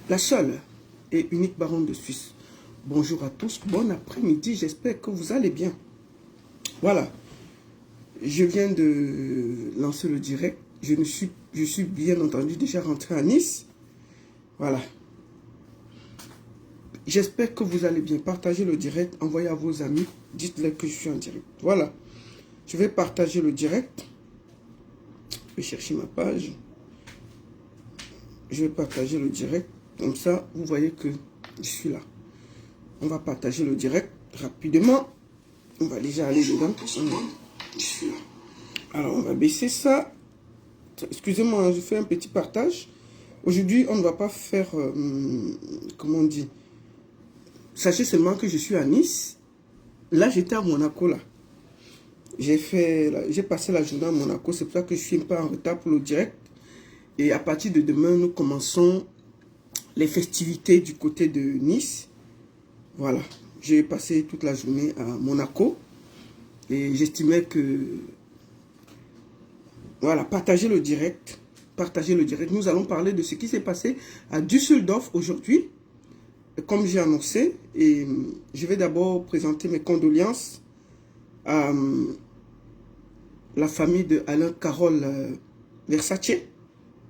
la seule et unique baronne de Suisse. Bonjour à tous, bon après-midi, j'espère que vous allez bien. Voilà, je viens de lancer le direct. Je suis bien entendu déjà rentré à Nice. Voilà. J'espère que vous allez bien. Partagez le direct, envoyez à vos amis, dites-leur que je suis en direct. Voilà, je vais partager le direct. Je vais chercher ma page. Je vais partager le direct. Comme ça, vous voyez que je suis là. On va partager le direct rapidement. On va déjà aller dedans. Je suis là. Alors, on va baisser ça. Excusez-moi, je fais un petit partage. Aujourd'hui, on ne va pas faire... comment on dit? Sachez seulement que je suis à Nice. Là, j'étais à Monaco, là. J'ai passé la journée à Monaco. C'est pour ça que je suis un peu en retard pour le direct. Et à partir de demain, nous commençons les festivités du côté de Nice. Voilà. J'ai passé toute la journée à Monaco. Et j'estimais que... Voilà, partagez le direct. Partagez le direct. Nous allons parler de ce qui s'est passé à Düsseldorf aujourd'hui. Comme j'ai annoncé. Et je vais d'abord présenter mes condoléances à la famille de Alain Carole Versace.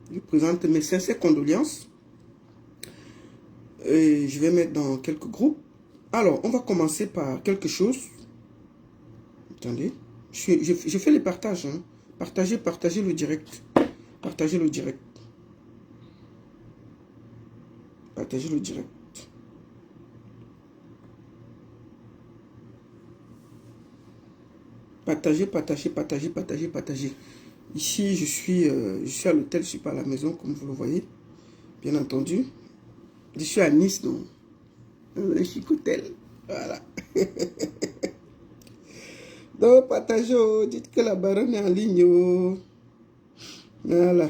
Je présente mes sincères condoléances. Et je vais mettre dans quelques groupes. Alors, on va commencer par quelque chose. Attendez. Je fais les partages. Hein. Partagez le direct. Partagez le direct. Partagez le direct. Partagez. Ici, je suis à l'hôtel, je ne suis pas à la maison, comme vous le voyez. Bien entendu. Je suis à Nice, donc. Dans un chic hôtel. Voilà. Donc, partagez, dites que la baronne est en ligne. Oh. Voilà.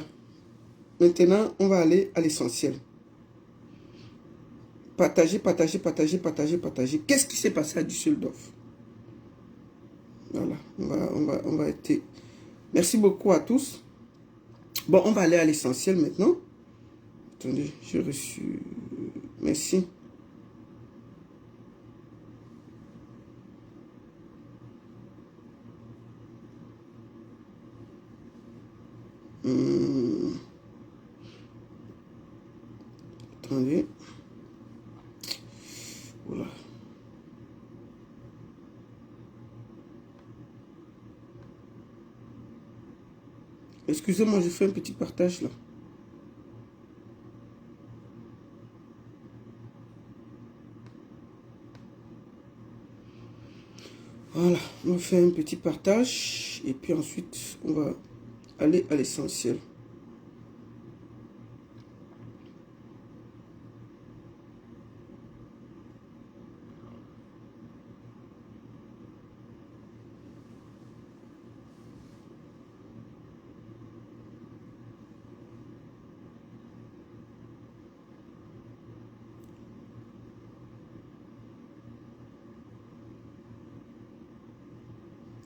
Maintenant, on va aller à l'essentiel. Partagez. Qu'est-ce qui s'est passé à Düsseldorf? Voilà. On va être... Merci beaucoup à tous. Bon, on va aller à l'essentiel maintenant. Attendez, j'ai reçu... Merci. Attendez. Voilà. Excusez-moi, je fais un petit partage là. Voilà, on va faire un petit partage et puis ensuite on va aller à l'essentiel.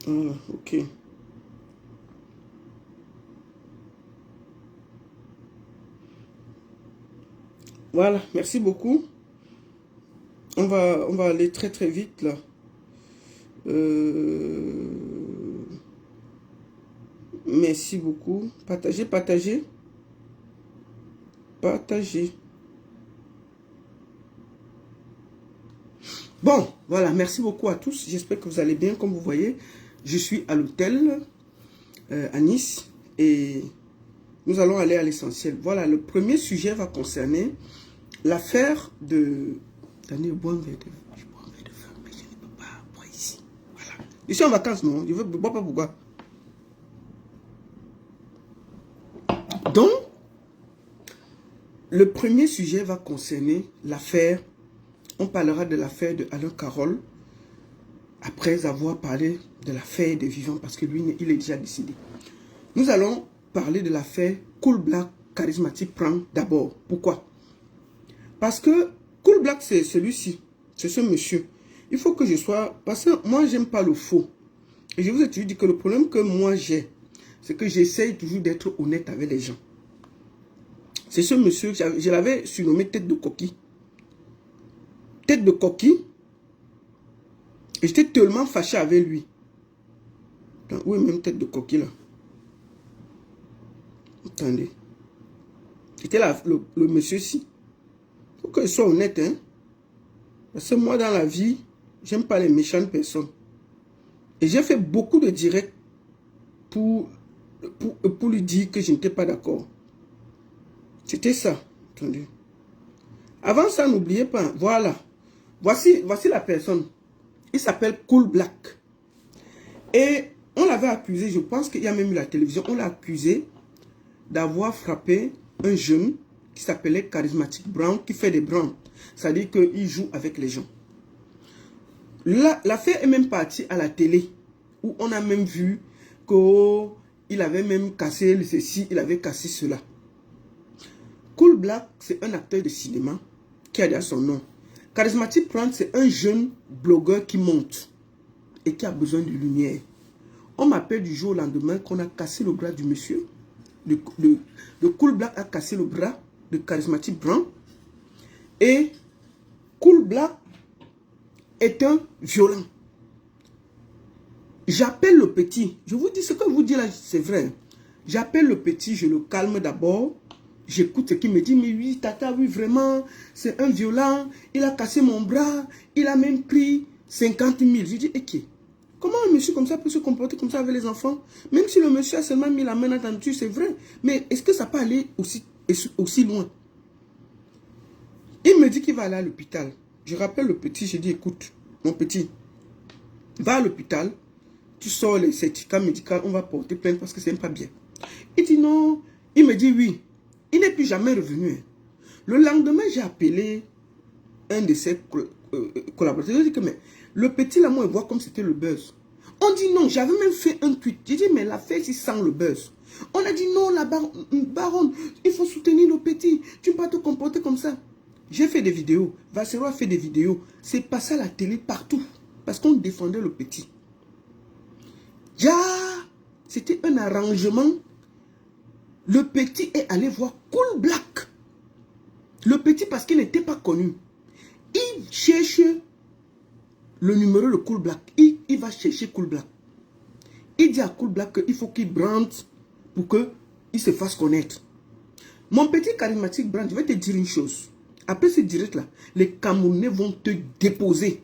Voilà, ok. Voilà, merci beaucoup. On va aller très très vite là. Merci beaucoup. Partagez. Bon, voilà, merci beaucoup à tous. J'espère que vous allez bien. Comme vous voyez, je suis à l'hôtel à Nice et nous allons aller à l'essentiel. Voilà, le premier sujet va concerner l'affaire de... Attendez, je bois un verre de vin, mais je ne peux pas boire ici. Voilà. Je suis en vacances, non? Je ne bois pas pourquoi. Donc, le premier sujet va concerner l'affaire. On parlera de l'affaire de Alain Carole après avoir parlé de l'affaire des vivants parce que lui, il est déjà décidé. Nous allons parler de l'affaire Cool Black Charismatic Prank d'abord. Pourquoi? Parce que Cool Black, c'est celui-ci. C'est ce monsieur. Il faut que je sois... Parce que moi, j'aime pas le faux. Et je vous ai toujours dit que le problème que moi j'ai, c'est que j'essaye toujours d'être honnête avec les gens. C'est ce monsieur, je l'avais surnommé tête de coquille. Tête de coquille. Et j'étais tellement fâché avec lui. Où est même tête de coquille là? Attendez. C'était le monsieur-ci. Il faut que je sois honnête, hein. Parce que moi, dans la vie, j'aime pas les méchantes personnes. Et j'ai fait beaucoup de directs pour lui dire que je n'étais pas d'accord. C'était ça. Attendez. Avant ça, n'oubliez pas. Voilà. Voici la personne. Il s'appelle Cool Black. Et on l'avait accusé, je pense qu'il y a même eu la télévision, on l'a accusé d'avoir frappé un jeune qui s'appelait Charismatic Brown, qui fait des brands. C'est-à-dire qu'il joue avec les gens. L'affaire est même partie à la télé, où on a même vu qu'il avait même cassé ceci, il avait cassé cela. Cool Black, c'est un acteur de cinéma qui a déjà son nom. Charismatic Brown, c'est un jeune blogueur qui monte et qui a besoin de lumière. On m'appelle du jour au lendemain qu'on a cassé le bras du monsieur. Le Cool Black a cassé le bras de Charismatic Brown. Et Cool Black est un violent. J'appelle le petit. Je vous dis ce que vous dites là, c'est vrai. J'appelle le petit, je le calme d'abord. J'écoute ce qu'il me dit. Mais oui, tata, oui, vraiment, c'est un violent. Il a cassé mon bras. Il a même pris 50 000. Je dis, ok. Comment un monsieur comme ça peut se comporter comme ça avec les enfants? Même si le monsieur a seulement mis la main dans la nature, c'est vrai. Mais est-ce que ça peut aller aussi loin? Il me dit qu'il va aller à l'hôpital. Je rappelle le petit, je dis, écoute, mon petit, va à l'hôpital, tu sors les certificats médicaux, on va porter plainte parce que c'est pas bien. Il dit non. Il me dit oui. Il n'est plus jamais revenu. Le lendemain, j'ai appelé un de ses collaborateurs. Je dis que mais le petit là, moi, il voit comme c'était le buzz. On dit non, j'avais même fait un tweet. J'ai dit mais la fête, il sent le buzz. On a dit non, la baronne, il faut soutenir le petit. Tu ne peux pas te comporter comme ça. J'ai fait des vidéos. Vassero a fait des vidéos. C'est passé à la télé partout. Parce qu'on défendait le petit. C'était un arrangement. Le petit est allé voir Cool Black. Le petit, parce qu'il n'était pas connu. Il cherche le numéro de Cool Black. Il va chercher Cool Black. Il dit à Cool Black qu'il faut qu'il brande pour qu'il se fasse connaître. Mon petit charismatique brand, je vais te dire une chose. Après ce direct-là, les Camerounais vont te déposer.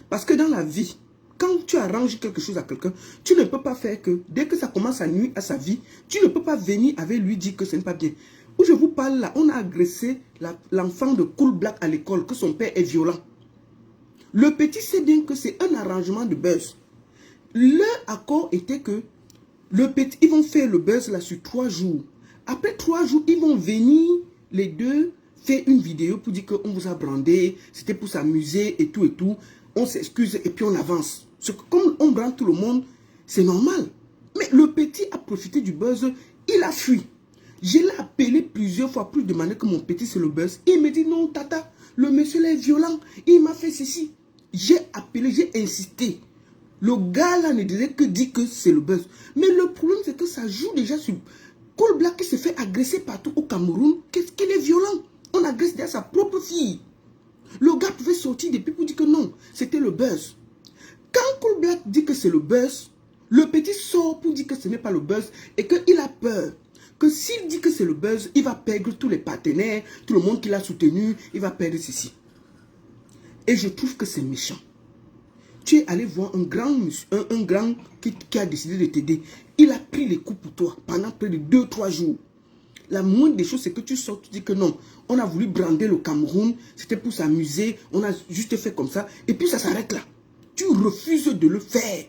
Parce que dans la vie, quand tu arranges quelque chose à quelqu'un, tu ne peux pas faire que, dès que ça commence à nuire à sa vie, tu ne peux pas venir avec lui dire que ce n'est pas bien. Où je vous parle là, on a agressé l'enfant de Cool Black à l'école, que son père est violent. Le petit sait bien que c'est un arrangement de buzz. Leur accord était que le petit, ils vont faire le buzz là sur 3 jours. Après 3 jours, ils vont venir, les deux, faire une vidéo pour dire qu'on vous a brandé, c'était pour s'amuser et tout. On s'excuse et puis on avance. Comme on brande tout le monde, c'est normal. Mais le petit a profité du buzz, il a fui. Je l'ai appelé plusieurs fois pour lui demander que mon petit c'est le buzz. Il me dit non tata, le monsieur là est violent, il m'a fait ceci. J'ai appelé, j'ai insisté. Le gars là ne disait que dit que c'est le buzz. Mais le problème c'est que ça joue déjà sur Cool Black qui se fait agresser partout au Cameroun. Qu'est-ce qu'il est violent? On agresse déjà sa propre fille. Le gars pouvait sortir depuis pour dire que non, c'était le buzz. Quand Cool Black dit que c'est le buzz, le petit sort pour dire que ce n'est pas le buzz et qu'il a peur que s'il dit que c'est le buzz, il va perdre tous les partenaires, tout le monde qui l'a soutenu, il va perdre ceci. Et je trouve que c'est méchant. Tu es allé voir un grand qui a décidé de t'aider. Il a pris les coups pour toi pendant près de 2-3 jours. La moindre des choses, c'est que tu sors, tu dis que non, on a voulu brander le Cameroun, c'était pour s'amuser, on a juste fait comme ça, et puis ça s'arrête là. Tu refuses de le faire.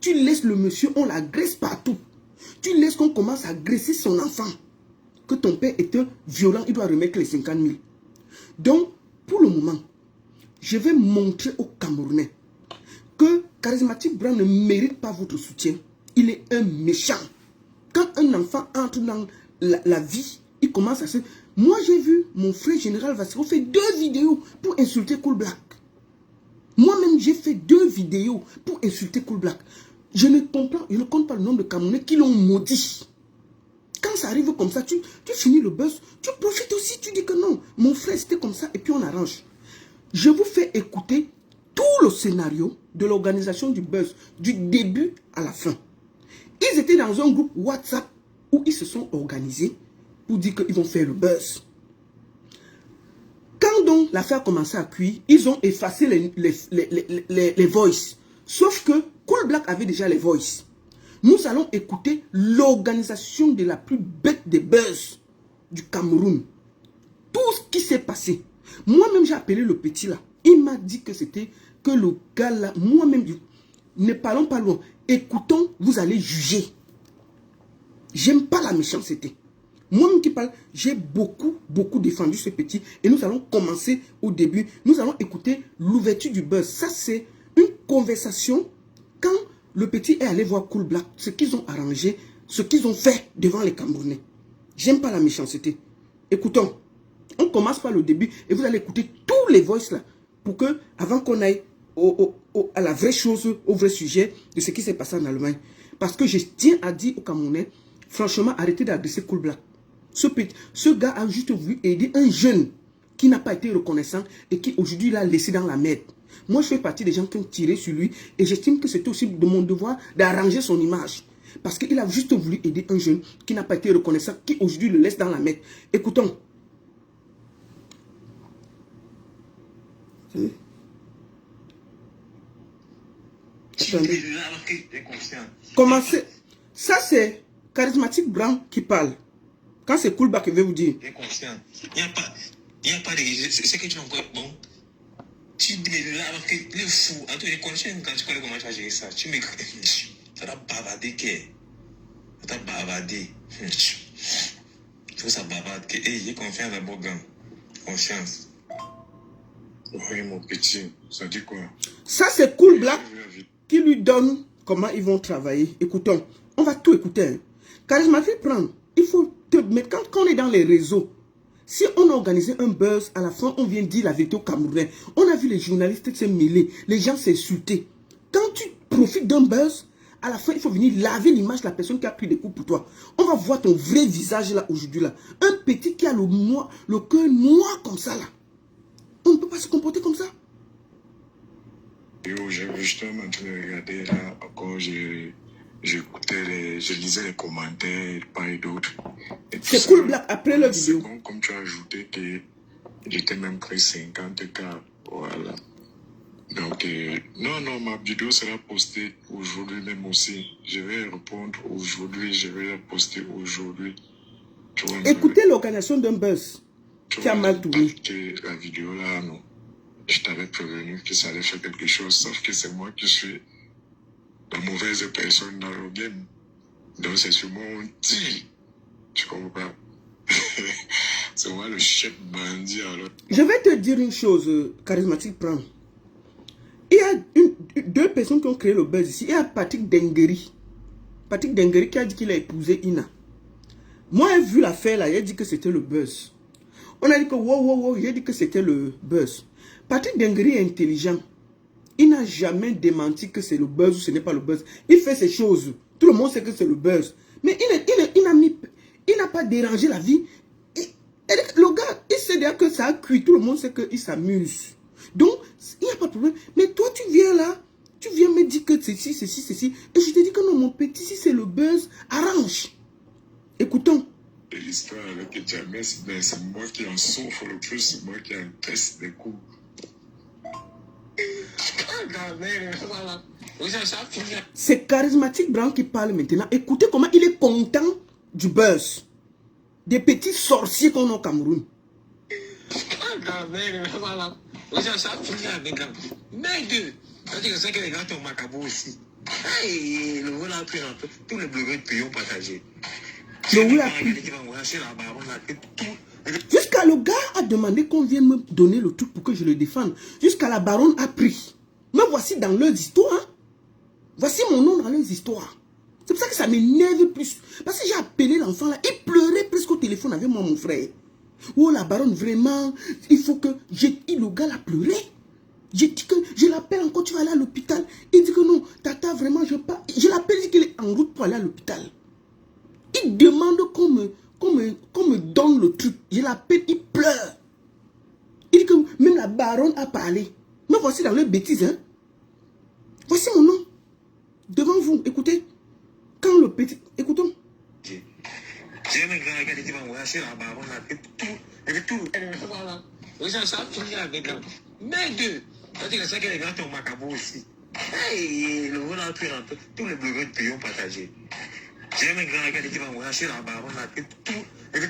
Tu laisses le monsieur, on l'agresse partout. Tu laisses qu'on commence à agresser son enfant. Que ton père est un violent, il doit remettre les 50 000. Donc, pour le moment, je vais montrer aux Camerounais que Charismatic Brown ne mérite pas votre soutien. Il est un méchant. Quand un enfant entre dans la vie, il commence à se... Moi, j'ai vu mon frère général Vassero faire 2 vidéos pour insulter Cool Black. Moi-même, j'ai fait 2 vidéos pour insulter Cool Black. Je ne compte pas le nombre de Camerounais qui l'ont maudit. Quand quand ça arrive comme ça, tu finis le buzz, tu profites aussi, tu dis que non, mon frère c'était comme ça, et puis on arrange. Je vous fais écouter tout le scénario de l'organisation du buzz, du début à la fin. Ils étaient dans un groupe WhatsApp où ils se sont organisés pour dire qu'ils vont faire le buzz. Quand donc l'affaire commençait à cuire, ils ont effacé les voices. Sauf que Cool Black avait déjà les voices. Nous allons écouter l'organisation de la plus bête des buzz du Cameroun. Tout ce qui s'est passé. Moi-même, j'ai appelé le petit là. Il m'a dit que c'était que le gars là, moi-même, ne parlons pas loin. Écoutons, vous allez juger. J'aime pas la méchanceté. Moi-même qui parle, j'ai beaucoup défendu ce petit. Et nous allons commencer au début. Nous allons écouter l'ouverture du buzz. Ça, c'est une conversation quand le petit est allé voir Cool Black, ce qu'ils ont arrangé, ce qu'ils ont fait devant les Camerounais. J'aime pas la méchanceté. Écoutons. On commence par le début et vous allez écouter tous les voices là pour que, avant qu'on aille à la vraie chose, au vrai sujet de ce qui s'est passé en Allemagne. Parce que je tiens à dire aux Camerounais, franchement, arrêtez d'agresser Cool Black. Ce gars a juste voulu aider un jeune qui n'a pas été reconnaissant et qui aujourd'hui l'a laissé dans la merde. Moi, je fais partie des gens qui ont tiré sur lui et j'estime que c'est aussi de mon devoir d'arranger son image. Parce qu'il a juste voulu aider un jeune qui n'a pas été reconnaissant, qui aujourd'hui le laisse dans la merde. Écoutons. Attendez. Commencez. Ça, c'est Charismatique Blanc qui parle. Quand c'est Cool Black, je vais vous dire. Il n'y a pas de... C'est que tu n'as pas... Bon. Tu dis là, alors que le fou, en tout cas, quand tu connais comment tu vas gérer ça, tu m'écris. Ça t'a bavardé, ça t'a bavardé. Il faut ça bavarde. J'ai confiance à Bogan. Confiance. Oui, mon petit, ça dit quoi? Ça, c'est Cool Black qui lui donne comment ils vont travailler. Écoutons, on va tout écouter. Hein. Charismatique prend. Il faut te mettre, quand on est dans les réseaux, si on a organisé un buzz, à la fin, on vient dire la vérité aux Camerounais. On a vu les journalistes se mêler, les gens s'insulter. Quand tu profites d'un buzz, à la fin, il faut venir laver l'image de la personne qui a pris des coups pour toi. On va voir ton vrai visage là, aujourd'hui là. Un petit qui a le cœur noir comme ça là. On ne peut pas se comporter comme ça. Yo, j'étais justement en train de regarder là, encore, je lisais les commentaires, pas et d'autres. C'est Cool Black, après la vidéo. Comme tu as ajouté que j'étais même pris 50 cas, voilà. Donc, non, ma vidéo sera postée aujourd'hui même aussi. Je vais répondre aujourd'hui, je vais la poster aujourd'hui. Écoutez l'organisation d'un buzz qui a mal tourné. La vidéo là, non. Je t'avais prévenu que ça allait faire quelque chose, sauf que c'est moi qui suis la mauvaise personne dans le game. Donc c'est sur moi on dit. Tu comprends pas? C'est moi le chef bandit alors. Je vais te dire une chose, Charismatique Prend. Il y a deux personnes qui ont créé le buzz ici. Il y a Patrick Dengeri. Patrick Dengeri qui a dit qu'il a épousé Ina. Moi, j'ai vu l'affaire là, il a dit que c'était le buzz. On a dit que wow, il a dit que c'était le buzz. Patrick Dengeri est intelligent. Il n'a jamais démenti que c'est le buzz ou ce n'est pas le buzz. Il fait ces choses. Tout le monde sait que c'est le buzz. Mais il n'a pas dérangé la vie. Le gars, il sait déjà que ça a cuit. Tout le monde sait qu'il s'amuse. Donc, il n'y a pas de problème. Mais toi, tu viens là. Tu viens me dire que ceci. Et je te dis que non, mon petit, si c'est le buzz, arrange. Écoutons. L'histoire avec Jamel, c'est moi qui en souffre le plus. C'est moi qui en teste des coups. C'est Charismatique Blanc qui parle maintenant. Écoutez comment il est content du buzz. Des petits sorciers qu'on a au Cameroun. Tous les blogueurs pays ont partagé. Jusqu'à le gars a demandé qu'on vienne me donner le truc pour que je le défende. Jusqu'à la baronne a pris. Me voici dans leurs histoires. Voici mon nom dans leurs histoires. C'est pour ça que ça m'énerve plus. Parce que j'ai appelé l'enfant là. Il pleurait presque au téléphone avec moi, mon frère. Oh la baronne, vraiment, il faut que... Le gars l'a pleuré. J'ai dit que je l'appelle encore, tu vas aller à l'hôpital. Il dit que non, tata, vraiment, je pas. Je l'appelle, il dit qu'il est en route pour aller à l'hôpital. Il demande qu'on me donne le truc. Je l'appelle, il pleure. Il dit que même la baronne a parlé. Mais voici dans les bêtises. Hein. Voici mon nom. Devant vous, écoutez. Quand le petit... Écoutons. J'ai même grand gars qui va me racheter la baronne là. Et tout. Voilà. Oui, ça finit avec la... Mais deux. C'est-à-dire que ça que les gars sont macabres aussi. Hey, le vol a pris un peu. Tous les blogueurs de pays ont partagé. J'ai même grand gars qui va me racheter la baronne là. Et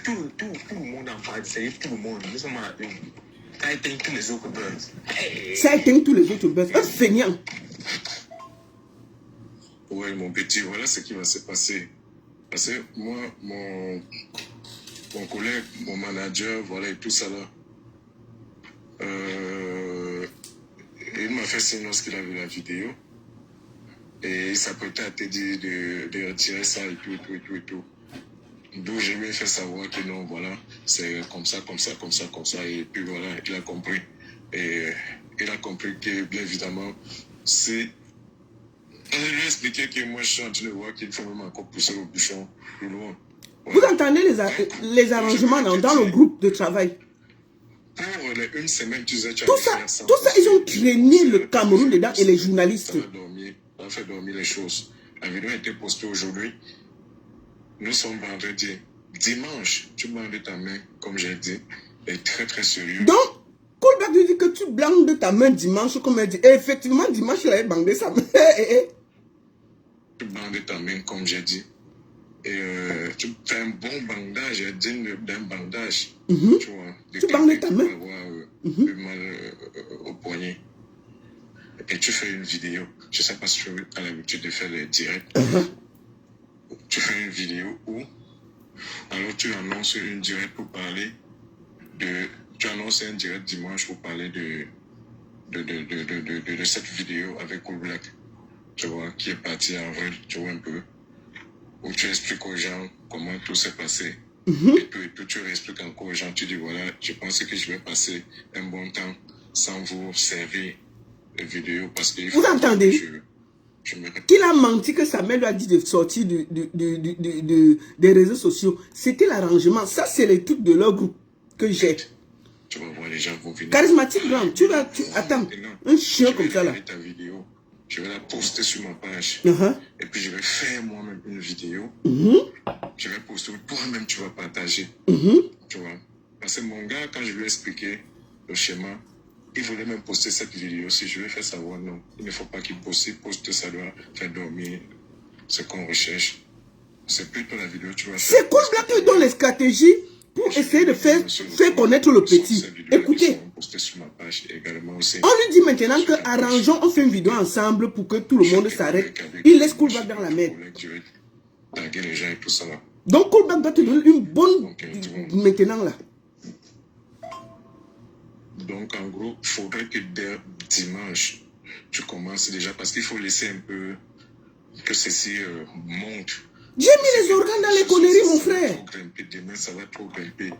tout le monde en parle. C'est tout le monde. Nous sommes à la une. Ça a éteint tous les autres buzz. Hey. Ça a éteint tous les autres buzz. Un feignant. Ouais, mon petit, voilà ce qui va se passer. Parce que moi, mon collègue, mon manager, voilà, et tout ça là, il m'a fait signe lorsqu'il a vu la vidéo. Et il s'apprêtait à te dire de retirer ça et tout. D'où je lui ai fait savoir que non, voilà, c'est comme ça. Et puis voilà, il a compris. Et il a compris que, bien évidemment, c'est... Je lui ai expliqué que moi, je suis en train de voir qu'il faut même encore pousser le bouchon plus loin. Vous entendez les arrangements dans le groupe de travail? Pour une semaine, tu disais, tout ça, ils ont traîné le Cameroun dedans et les journalistes. Ça a fait dormir les choses. La vidéo a été postée aujourd'hui. Nous sommes vendredi. Dimanche, tu bandes ta main, comme j'ai dit, est très très sérieux. Donc, Coolback lui dit que tu bandes ta main dimanche, comme elle dit. Et effectivement, dimanche, il avait bandé sa main. Tu bandes ta main, comme j'ai dit. Et tu fais un bon bandage, digne d'un bandage. Tu vois. Tu bandes ta main. Avoir mal au poignet. Et tu fais une vidéo. Je ne sais pas si tu as l'habitude de faire les directs. Tu fais une vidéo où alors tu annonces une direct pour parler de... Tu annonces un direct dimanche pour parler de cette vidéo avec Coolback. Tu vois, qui est parti en vrai, tu vois un peu. Où tu expliques aux gens comment tout s'est passé. Et tout, tu expliques encore aux gens, tu dis voilà, je pense que je vais passer un bon temps sans vous servir les vidéos parce que... Vous entendez? Qu'il a menti que sa mère lui a dit de sortir des réseaux sociaux. C'était l'arrangement. Ça, c'est les trucs de leur groupe que j'ai. Tu vas voir les gens vont venir. Charismatique Grand, attends, un chien comme ça là. Ta vidéo. Je vais la poster sur ma page. Et puis je vais faire moi-même une vidéo. Je vais poster. Toi-même, tu vas partager. Tu vois. Parce que mon gars, quand je lui ai expliqué le schéma, il voulait même poster cette vidéo. Si je lui ai fait savoir, non, il ne faut pas qu'il poste. Poster, ça doit faire dormir ce qu'on recherche. C'est plutôt la vidéo, tu vois. C'est Coolback qui donne les stratégies pour essayer de faire connaître le petit. Écoutez. On lui dit maintenant que arrangeons, on fait une vidéo ensemble pour que tout le monde s'arrête. Il laisse Coolback dans la merde. Donc Coolback doit te donner une bonne maintenant là. Donc en gros, il faudrait que dès dimanche, tu commences déjà parce qu'il faut laisser un peu que ceci monte. J'ai mis les organes dans les conneries, mon frère. Demain, ça va trop grimper.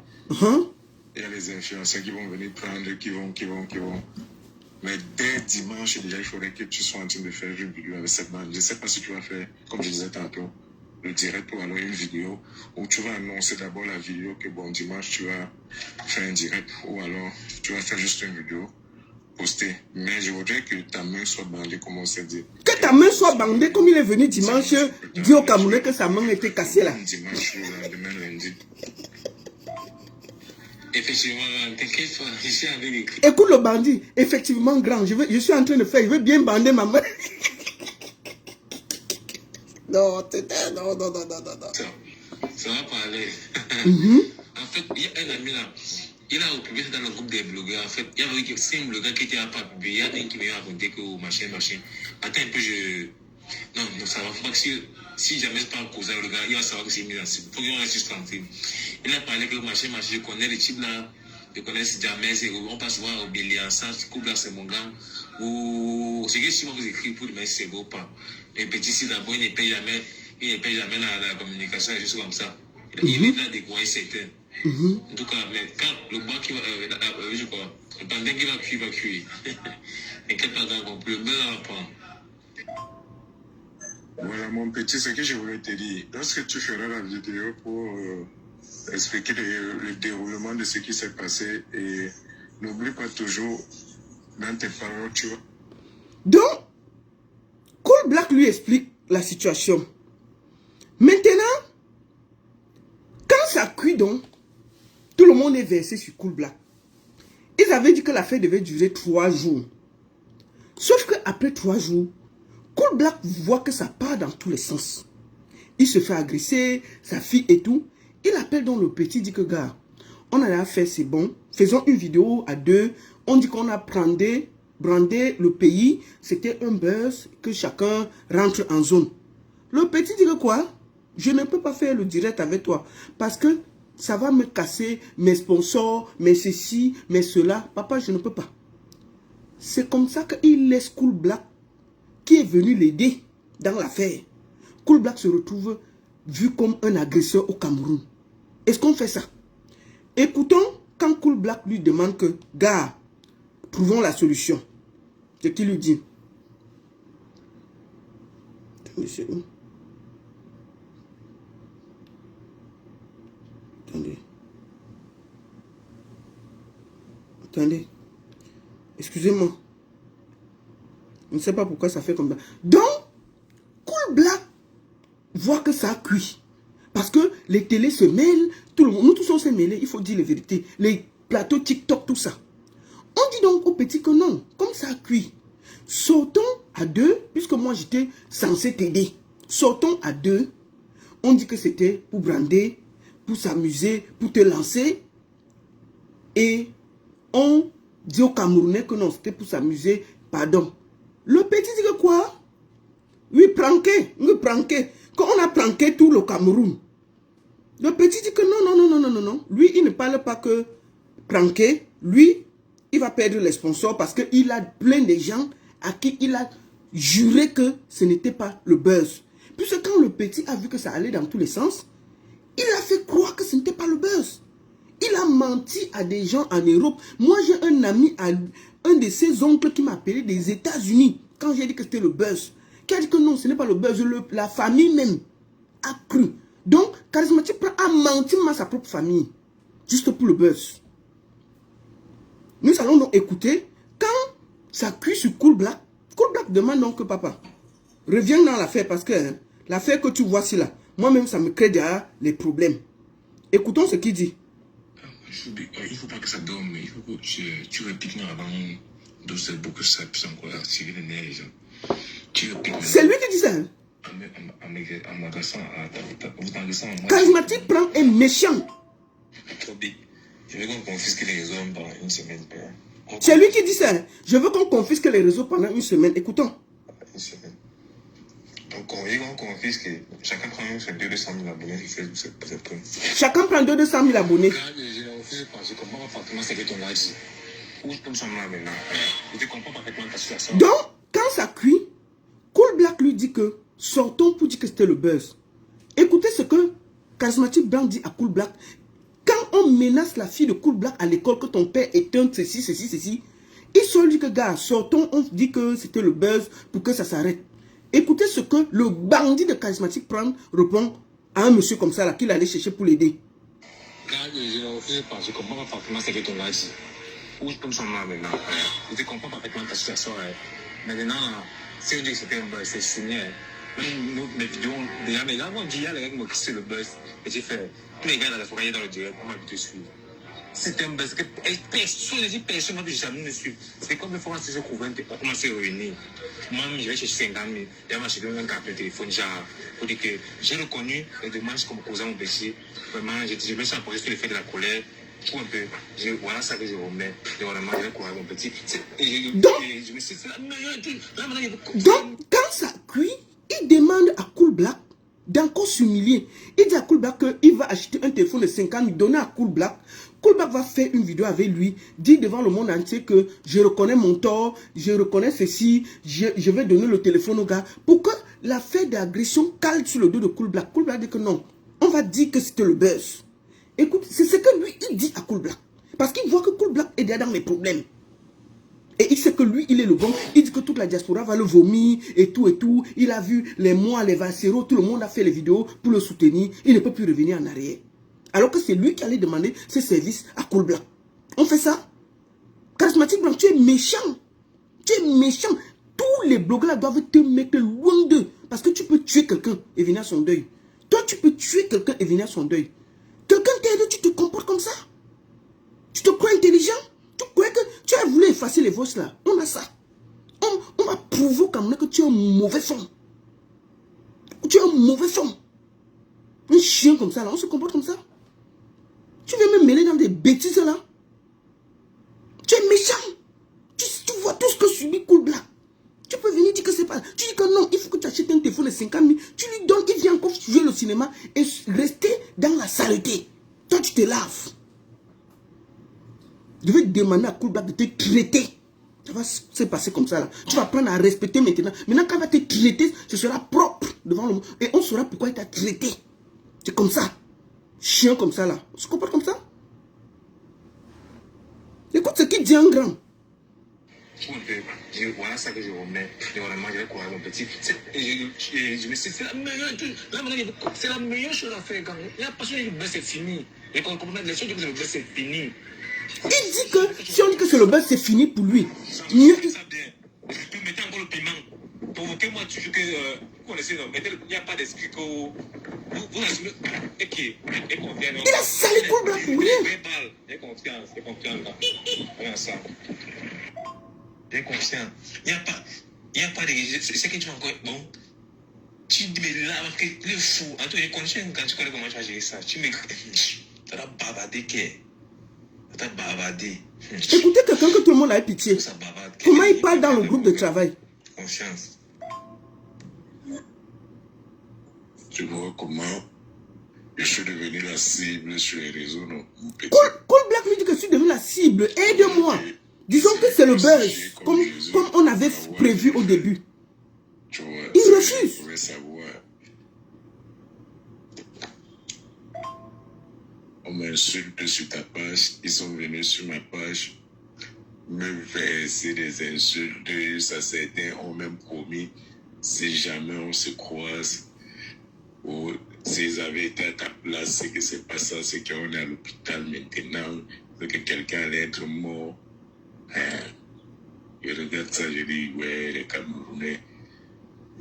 Il y a les influenceurs qui vont venir prendre, qui vont. Mais dès dimanche, déjà, il faudrait que tu sois en train de faire une vidéo avec cette bande. Je ne sais pas si tu vas faire, comme je disais tantôt, le direct ou alors une vidéo où tu vas annoncer d'abord la vidéo que bon, dimanche, tu vas faire un direct ou alors tu vas faire juste une vidéo. Poster. Mais je voudrais que ta main soit bandée, comme on s'est dit. Que ta main soit bandée, comme il est venu dimanche, dit au Camerounais que sa main était cassée là. Dimanche ou demain lundi. Effectivement, t'inquiète pas, je suis avec les cris. Écoute le bandit, effectivement grand, je suis en train de faire, je veux bien bander ma main. Non. Ça va parler. En fait, il y a un ami là. Il a publié dans le groupe des blogueurs. En fait, il y avait 5 blogueurs qui étaient à pas publier. Il y a un qui m'a raconté que machin. Attends un peu, non, ça va. Faut pas que si jamais c'est pas un cousin, le gars, il va savoir que c'est mis dans ce. Faut qu'on reste juste tranquille. Il a parlé que machin, je connais les types là. Je connais jamais. On passe souvent au Bélier ensemble. Couple là, c'est mon gars. Ou c'est que si on vous écrit pour demain, c'est beau pas. Les petits, si d'abord, ils ne payent jamais la communication, juste comme ça. Il est là de quoi certains. En tout cas, mais quand le bois qui va, je crois, le pendant qui va cuire. Et quel pendant qu'on peut, le blanc va prendre. Voilà, mon petit, ce que je voulais te dire. Lorsque tu feras la vidéo pour expliquer le déroulement de ce qui s'est passé, et n'oublie pas toujours dans tes paroles, tu vois. Donc, Cool Black lui explique la situation. Maintenant, quand ça cuit donc, tout le monde est versé sur Cool Black. Ils avaient dit que l'affaire devait durer 3 jours. Sauf qu'après 3 jours, Cool Black voit que ça part dans tous les sens. Il se fait agresser, sa fille et tout. Il appelle donc le petit, dit que gars, on a rien fait, c'est bon. Faisons une vidéo à 2. On dit qu'on a brandé le pays. C'était un buzz, que chacun rentre en zone. Le petit dit que quoi? Je ne peux pas faire le direct avec toi. Parce que ça va me casser mes sponsors, mes ceci, mes cela. Papa, je ne peux pas. C'est comme ça qu'il laisse Cool Black, qui est venu l'aider dans l'affaire. Cool Black se retrouve vu comme un agresseur au Cameroun. Est-ce qu'on fait ça? Écoutons quand Cool Black lui demande que, gars, trouvons la solution. C'est qui lui dit. Attendez, c'est où? Attendez. Attendez. Excusez-moi. Je ne sais pas pourquoi ça fait comme ça. Donc, Cool Black voit que ça a cuit. Parce que les télés se mêlent. Tout le monde, nous tous on s'est mêlés. Il faut dire la vérité. Les plateaux TikTok, tout ça. On dit donc au petit que non. Comme ça a cuit. Sortons à 2. Puisque moi j'étais censé t'aider. Sortons à 2. On dit que c'était pour brander, pour s'amuser, pour te lancer. Et on dit aux Camerounais que non, c'était pour s'amuser. Pardon. Le petit dit que quoi? Oui, pranké. Quand on a pranké tout le Cameroun. Le petit dit que non. Lui, il ne parle pas que pranké. Lui, il va perdre les sponsors parce qu'il a plein de gens à qui il a juré que ce n'était pas le buzz. Puisque quand le petit a vu que ça allait dans tous les sens, il a fait croire que ce n'était pas le buzz. Il a menti à des gens en Europe. Moi, j'ai un ami, un de ses oncles qui m'a appelé des États-Unis quand j'ai dit que c'était le buzz. Qui a dit que non, ce n'est pas le buzz. La famille même a cru. Donc, Charismatique a menti à sa propre famille. Juste pour le buzz. Nous allons donc écouter. Quand ça cuit sur Cool Black, Cool Black demande donc que papa, reviens dans l'affaire parce que l'affaire que tu vois ici là, moi-même ça me crée déjà les problèmes. Écoutons ce qu'il dit. Il ne faut pas que ça dorme, il faut que tu repiques avant de ce pour que ça puisse encore attirer les nerfs des gens. C'est lui qui dit ça. Charismatique prend un méchant. Je veux qu'on confisque les réseaux pendant une semaine. C'est lui qui dit ça. Je veux qu'on confisque les réseaux pendant une semaine. Écoutons. Une semaine. Donc, on confisque. Chacun prend 200 000 abonnés sur Facebook. Chacun prend 200 000 abonnés. Je refuse parce que comment appartement c'est que ton âge. Où je peux me sentir maintenant. Je comprends parfaitement ta situation. Donc, quand ça cuit, Cool Black lui dit que sortons pour dire que c'était le buzz. Écoutez ce que Charismatique Blanc dit à Cool Black. Quand on menace la fille de Cool Black à l'école que ton père est un ceci, il se dit que gars, sortons, on dit que c'était le buzz pour que ça s'arrête. Écoutez ce que le bandit de Charismatique répond à un monsieur comme ça là qu'il allait chercher pour l'aider. Je refuse parce que comment appartement c'est que ton âge. Où je peux me sentir maintenant. Je comprends parfaitement ta situation. Maintenant, si on dit que c'était un buzz, c'est signé. Même mes vidéos, déjà, mais là, on dit, il y a les gars qui m'ont quitté le buzz. Et j'ai fait, tous les gars dans la soirée dans le direct, on m'a habitué à suivre. C'était un buzz que personne n'a jamais me suivre. C'est comme une fois que je couvrais, on commence à réunir. Moi, je vais chercher 50 000. Et moi, j'ai donné un carte de téléphone, genre, pour dire que j'ai reconnu les demandes comme cousin mon péché. Vraiment, je me suis apposé sur le fait de la colère. Tout un peu. Voilà ça que je remets. Et vraiment, je vais courir mon petit. Donc, quand ça cuit, il demande à Cool Black d'encore s'humilier. Il dit à Cool Black qu'il va acheter un téléphone de 50 000, donner à Cool Black. Cool Black va faire une vidéo avec lui, dire devant le monde entier que je reconnais mon tort, je reconnais ceci, je vais donner le téléphone au gars. Pour que l'affaire d'agression cale sur le dos de Cool Black. Cool Black dit que non, on va dire que c'était le buzz. Écoute, c'est ce que lui, il dit à Cool Black. Parce qu'il voit que Cool Black est derrière dans mes problèmes. Et il sait que lui, il est le bon. Il dit que toute la diaspora va le vomir et tout et tout. Il a vu les mois, les Valsero, tout le monde a fait les vidéos pour le soutenir. Il ne peut plus revenir en arrière. Alors que c'est lui qui allait demander ses services à Cool Black. On fait ça. Charismatique Blanc, tu es méchant. Tu es méchant. Tous les blogueurs doivent te mettre loin d'eux. Parce que tu peux tuer quelqu'un et venir à son deuil. Toi, tu peux tuer quelqu'un et venir à son deuil. Quelqu'un t'aide, tu te comportes comme ça. Tu te crois intelligent. Tu crois que tu as voulu effacer les voices là. On a ça. On va prouver quand même que tu es un mauvais fond. Tu es un mauvais fond. Un chien comme ça là, on se comporte comme ça. Tu veux me mêler dans des bêtises là. Tu es méchant. Tu vois tout ce que subit Cool Black. Tu peux venir dire que c'est pas... Tu dis que non, il faut que tu achètes un téléphone de 50 000. Tu lui donnes, il vient encore jouer le cinéma et rester dans la saleté. Toi, tu te laves. Je vais demander à Cool Black de te traiter. Ça va se passer comme ça là. Tu vas apprendre à respecter maintenant. Maintenant, quand il va te traiter, ce sera propre devant le monde. Et on saura pourquoi il t'a traité. C'est comme ça. Chien comme ça là. On se comporte comme ça. Écoute ce qu'il dit en grand. Voilà ça que je remets. Et vraiment, je vais croire mon petit. Je me suis dit, c'est la meilleure chose à faire. Quand il y a pas sûr que le buzz c'est fini. Et quand on comprend les choses, que le buzz c'est fini. Il dit que si on dit que c'est le buzz, c'est fini pour lui. Mieux. Ça bien. Je peux mettre encore le piment. Provoquez-moi toujours que vous connaissez. Il n'y a pas d'esprit que vous assumez. Et confiance. Il a sali Cool Black pour rien. Et confiance. Regarde ça. J'ai conscient. Il n'y a pas de... C'est que tu vas encore... Bon. Tu dis, mais là, le fou. Attends, je connais quand tu connais comment tu as géré ça. Tu m'écris. Tu as bavardé. Tu as bavardé. Écoutez quelqu'un que tout le monde a pitié. Comment il parle dans le groupe de travail? Conscience. Tu vois comment je suis devenu la cible sur les réseaux, non? Cool Black lui dit que je suis devenu la cible. Aide-moi. Disons que c'est le buzz, comme on avait prévu au début. Tu vois, il refuse. Je pouvais savoir. On m'insulte sur ta page, ils sont venus sur ma page, me verser des insultes. Ça, certains ont même promis, si jamais on se croise, ou s'ils avaient été à ta place, c'est que c'est pas ça, c'est qu'on est à l'hôpital maintenant, que quelqu'un allait être mort. Je regarde ça, je dis, ouais, les Camerounais.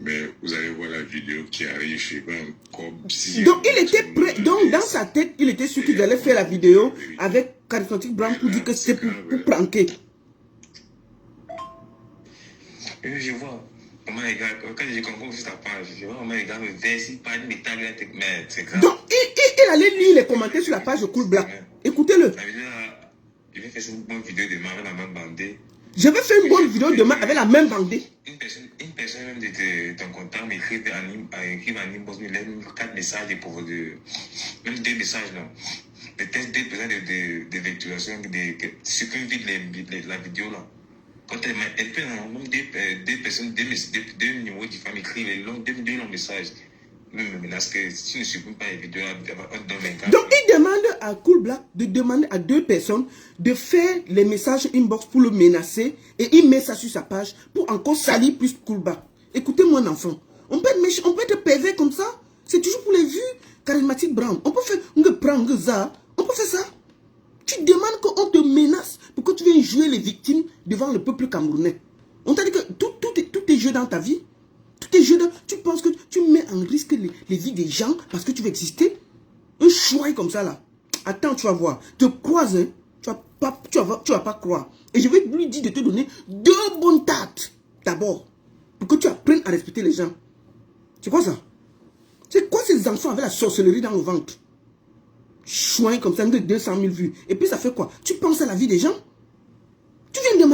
Mais vous allez voir la vidéo qui arrive, je sais pas comme si... Donc, il était prêt. Donc, dans sa tête, il était sûr qu'il allait faire la vidéo avec Charismatique Blanc pour dire que c'était pour pranker. Je vois comment les gars, quand j'ai compris sur ta page, je vois comment les gars me versent, ils parlent, mais c'est grave. Donc, il allait lire les commentaires sur la page de Cool Black. Écoutez-le. La vidéo là, je vais faire une bonne vidéo demain avec la même bandée. Je vais faire une bonne vidéo demain avec la même bandée. Une personne même de ton contact m'écrive en inbox, il laisse 4 messages même 2 messages là. Peut-être 2 besoins de vectorisation, ce qu'on vide la vidéo là. Quand elle fait même 2 personnes, 2 numéros différents m'écrivent, 2 longs messages. Même me menace que si tu ne supprimes pas les vidéos là, on donne 24. Donc il demande à Cool Black de demander à 2 personnes de faire les messages inbox pour le menacer et il met ça sur sa page pour encore salir plus Cool Black. Écoutez-moi un enfant, on peut être méchant, on peut être pervers comme ça. C'est toujours pour les vues. Charismatique Brown, on peut faire on peut faire ça. Tu demandes qu'on te menace pour que tu viennes jouer les victimes devant le peuple camerounais. On t'a dit que tout est jeu dans ta vie. Tout est jeu dans... Tu penses que tu mets en risque les vies des gens parce que tu veux exister. Un choix comme ça là. Attends, tu vas voir. Te croise, hein. Tu vas pas croire. Et je vais lui dire de te donner 2 bonnes tartes. D'abord. Pour que tu apprennes à respecter les gens. C'est quoi ça? C'est quoi ces enfants avec la sorcellerie dans le ventre? Chouin comme ça, de 200 000 vues. Et puis ça fait quoi? Tu penses à la vie des gens? Tu viens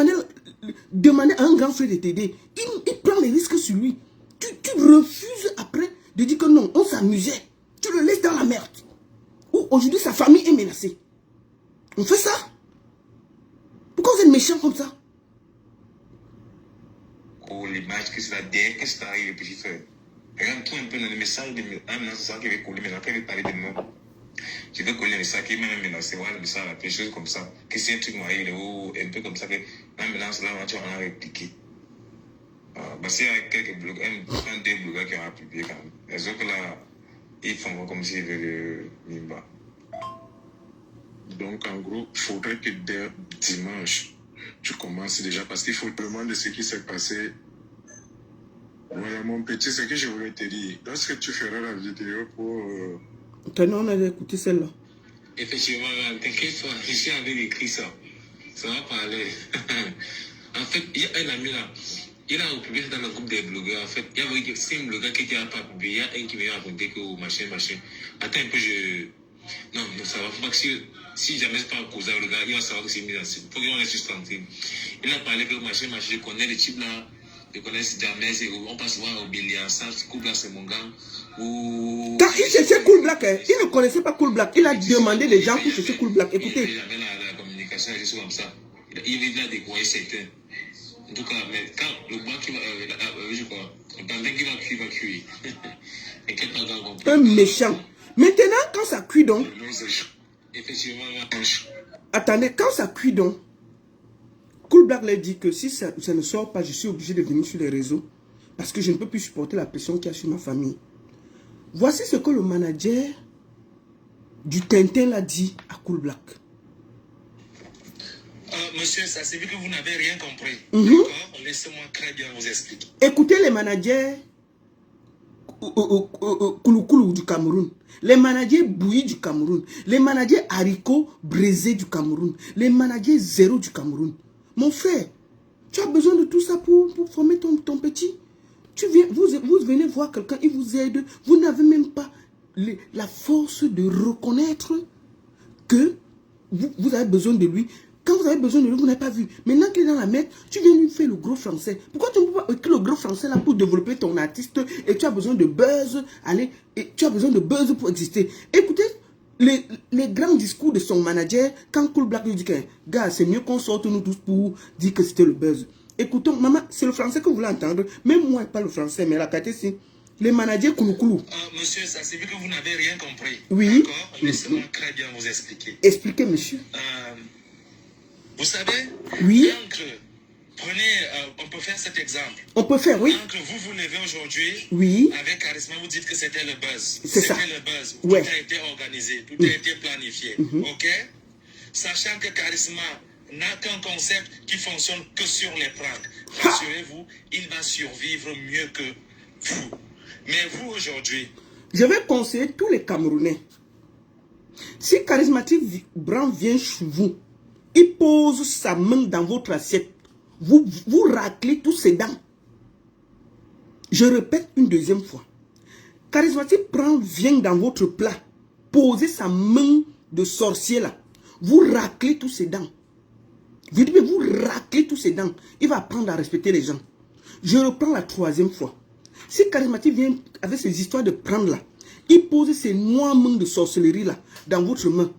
demander à un grand frère de t'aider. Il prend les risques sur lui. Tu refuses après de dire que non, on s'amusait. Tu le laisses dans la merde. Ou aujourd'hui sa famille est menacée. On fait ça? Pourquoi vous êtes méchants comme ça? Oh, l'image que c'est la dernière que c'est arrivé, petit frère. Regarde-toi un peu dans le message de maintenant, c'est ça qui va couler, maintenant, qui va parler de moi. Je vais coller ça qui m'a menacé, voilà, des choses comme ça. Que c'est un truc m'arrive, un peu comme ça, que la menace là, tu en as répliqué. Parce qu'il y a quelques blogs, deux blogs qui ont publié quand même. Les autres là, ils font comme s'ils veulent le Mimba. Donc, en gros, il faudrait que dès dimanche, tu commences déjà, parce qu'il faut te demander ce qui s'est passé. Voilà, mon petit, ce que je voulais te dire. Lorsque tu feras la vidéo pour... On a écouté celle-là. Effectivement, t'inquiète pas, je avais écrit ça. Ça va parler. En fait, il y a un ami là. Il a publié dans le groupe des blogueurs. En fait, il y avait 5 blogueurs qui n'ont pas publié. Il y a un qui m'a raconté que machin. Attends un peu, non, ça va. Faut pas que si jamais c'est pas un cause, le gars, il va savoir que c'est mis dans ce. Faut qu'on reste juste tranquille. Il a parlé que machin, je connais les types là. Je connais jamais. On passe voir au Béliard. Ça, Cool Black, c'est mon gars. Quand il cherchait Cool Black, il ne connaissait pas Cool Black. Il a demandé des gens pour chercher Cool Black. Écoutez. Il avait la communication, des choses comme ça. Il a découvert certains. En tout cas, mais quand le blanc qui va, je crois, le bandin qui va cuire. Inquiète pas dans le Un méchant. Maintenant, quand ça cuit donc. Effectivement, attendez, quand ça cuit donc, Cool Black leur dit que si ça ne sort pas, je suis obligé de venir sur les réseaux. Parce que je ne peux plus supporter la pression qu'il y a sur ma famille. Voici ce que le manager du Tintin l'a dit à Cool Black. Monsieur, ça c'est vu que vous n'avez rien compris. D'accord? Laissez-moi très bien vous expliquer. Écoutez les managers Kouloukoulou du Cameroun, les managers bouillis du Cameroun, les managers haricots braisés du Cameroun, les managers zéro du Cameroun. Mon frère, tu as besoin de tout ça pour former ton petit. Vous venez voir quelqu'un, il vous aide. Vous n'avez même pas la force de reconnaître que vous avez besoin de lui. Quand vous avez besoin de lui, vous n'avez pas vu. Maintenant qu'il est dans la merde, tu viens lui faire le gros français. Pourquoi tu ne peux pas écrire le gros français là pour développer ton artiste et tu as besoin de buzz, et tu as besoin de buzz pour exister. Écoutez les grands discours de son manager quand Cool Black lui dit que, gars, c'est mieux qu'on sorte nous tous pour dire que c'était le buzz. Écoutons, maman, c'est le français que vous voulez entendre. Même moi, pas le français, mais la qualité, c'est les managers Kouloukoulou. Monsieur, ça c'est vu que vous n'avez rien compris. Oui. D'accord? Laissez-moi très bien vous expliquer. Expliquez, monsieur. Vous savez, oui. On peut faire cet exemple. On peut faire, oui. Quand vous vous levez aujourd'hui, oui. Avec Charisma, vous dites que c'était le buzz. C'est ça. C'était le buzz. Ouais. Tout a été organisé, tout a été planifié. Ok? Sachant que Charisma n'a qu'un concept qui fonctionne que sur les pranks. Rassurez-vous, il va survivre mieux que vous. Mais vous aujourd'hui... Je vais conseiller tous les Camerounais. Si Charismatique Brand vient chez vous, il pose sa main dans votre assiette. Vous raclez tous ses dents. Je répète une deuxième fois. Charismatique Brand vient dans votre plat. Posez sa main de sorcier là. Vous raclez tous ses dents. Vous raclez tous ses dents. Il va apprendre à respecter les gens. Je reprends la troisième fois. Si Charismatique vient avec ces histoires de prendre là, il pose ses noires mains de sorcellerie là dans votre main.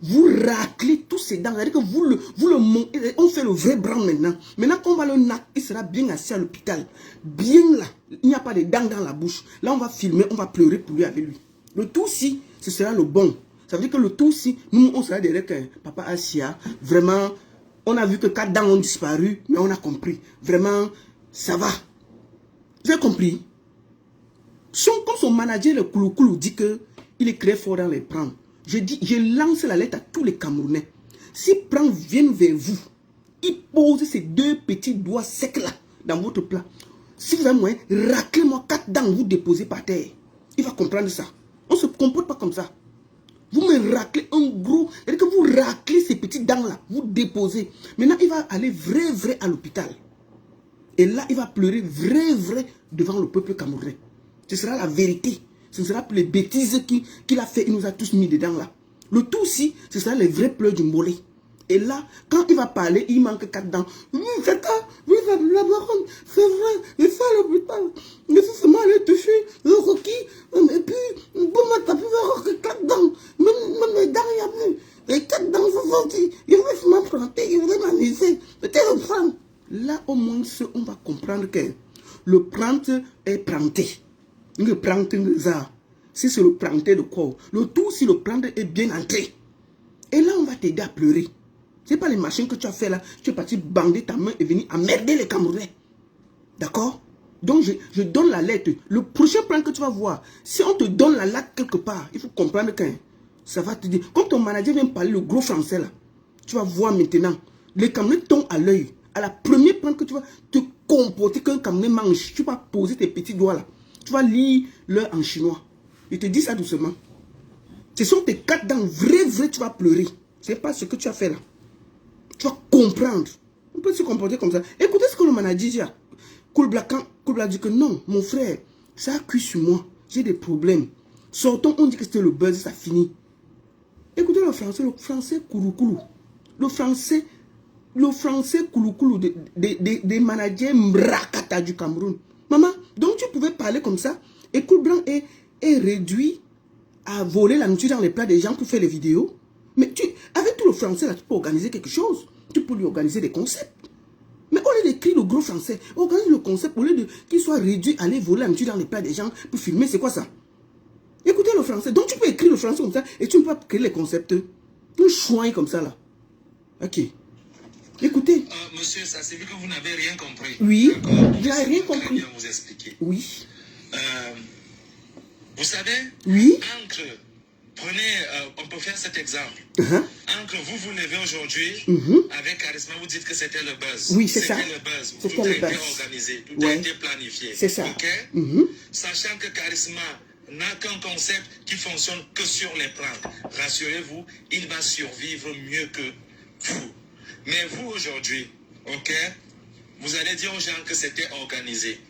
Vous raclez tous ses dents. C'est-à-dire que vous le montez. On fait le vrai Brand maintenant. Maintenant qu'on va le nac, il sera bien assis à l'hôpital. Bien là. Il n'y a pas de dents dans la bouche. Là, on va filmer, on va pleurer pour lui avec lui. Le tout si, ce sera le bon. Ça veut dire que le tout si, nous, on sera derrière que Papa Asia. Vraiment, on a vu que 4 dents ont disparu, mais on a compris. Vraiment, ça va. Vous avez compris? Comme son manager, le Kouloukoulou, dit qu'il est très fort dans les prendre. Je lance la lettre à tous les Camerounais. Si Prend vient vers vous, il pose ses 2 petits doigts secs là, dans votre plat. Si vous avez moyen, raclez-moi 4 dents, vous déposez par terre. Il va comprendre ça. On ne se comporte pas comme ça. Vous me raclez un gros, c'est-à-dire que vous raclez ces petites dents là, vous déposez. Maintenant, il va aller vrai à l'hôpital. Et là, il va pleurer vrai devant le peuple camerounais. Ce sera la vérité. Ce ne sera plus les bêtises qu'il a fait. Il nous a tous mis dedans là. Le tout aussi, ce sera les vrais pleurs du mollet. Et là, quand il va parler, il manque 4 dents. C'est ça, oui, la baronne, c'est vrai, il fait à l'hôpital. Mais si seulement aller toucher le roquis, et puis, bon, t'as pu voir que 4 dents. Même les dents, il n'y a plus. Les 4 dents sont sorties. Il va m'emprunter, il va m'amuser. Peut-être le prendre. Là, au moins, on va comprendre que le prendre est pranté. Le prendre, si c'est le planter de corps. Le tout, si le planter est bien entré. Et là, on va t'aider à pleurer. Ce n'est pas les machines que tu as fait là. Tu es parti bander ta main et venir emmerder les Camerounais. D'accord? Donc, je donne la lettre. Le prochain plan que tu vas voir, si on te donne la lettre quelque part, il faut comprendre que ça va te dire. Quand ton manager vient parler le gros français là, tu vas voir maintenant, les Camerounais tombent à l'œil. À la première plan que tu vas te comporter qu'un Camerounais mange, tu vas poser tes petits doigts là. Tu vas lire l'heure en chinois. Il te dit ça doucement. Ce sont tes 4 dents. Vrai, tu vas pleurer. Ce n'est pas ce que tu as fait là. Tu vas comprendre. On peut se comporter comme ça. Écoutez ce que le manager dit. Cool Black dit que non, mon frère, ça a cuit sur moi. J'ai des problèmes. Sortons, on dit que c'était le buzz, ça finit. Écoutez le français kouroukoulou. Le français kouloukoulou des managers mrakata du Cameroun. Maman, donc tu pouvais parler comme ça. Et Cool Blanc est réduit à voler la nourriture dans les plats des gens pour faire les vidéos. Mais avec tout le français là, tu peux organiser quelque chose. Tu peux lui organiser des concepts. Mais au lieu d'écrire le gros français, organise le concept, au lieu qu'il soit réduit à aller voler la nourriture dans les plats des gens pour filmer, c'est quoi ça? Écoutez le français. Donc tu peux écrire le français comme ça et tu ne peux pas créer les concepts. Un chouin comme ça là. Ok. Écoutez. Monsieur, ça c'est vu que vous n'avez rien compris. Oui, je n'ai rien compris. Bien vous expliquer. Oui. Vous savez, oui. Encre, prenez, on peut faire cet exemple. Encre, vous levez aujourd'hui avec charisme, vous dites que c'était le buzz. Oui, c'est ça. C'était le buzz. C'était tout a le été buzz. organisé, tout a été planifié. C'est ça. Ok? Sachant que charisme n'a qu'un concept qui fonctionne que sur les plans. Rassurez-vous, il va survivre mieux que vous. Mais vous aujourd'hui, ok, vous allez dire aux gens que c'était organisé.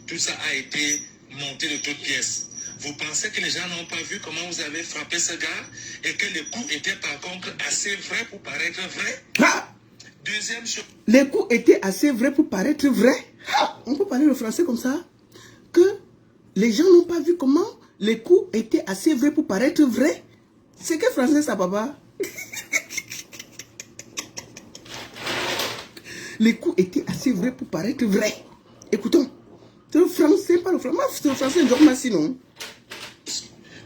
Tout ça a été monté de toutes pièces. Vous pensez que les gens n'ont pas vu comment vous avez frappé ce gars et que les coups étaient par contre assez vrais pour paraître vrais? Ah! Deuxième chose. Les coups étaient assez vrais pour paraître vrais. Ah! On peut parler le français comme ça? Que les gens n'ont pas vu comment les coups étaient assez vrais pour paraître vrais? C'est quel français ça, papa? Les coups étaient assez vrais pour paraître vrais. Écoutons. C'est le français, pas le français. C'est le français, je non.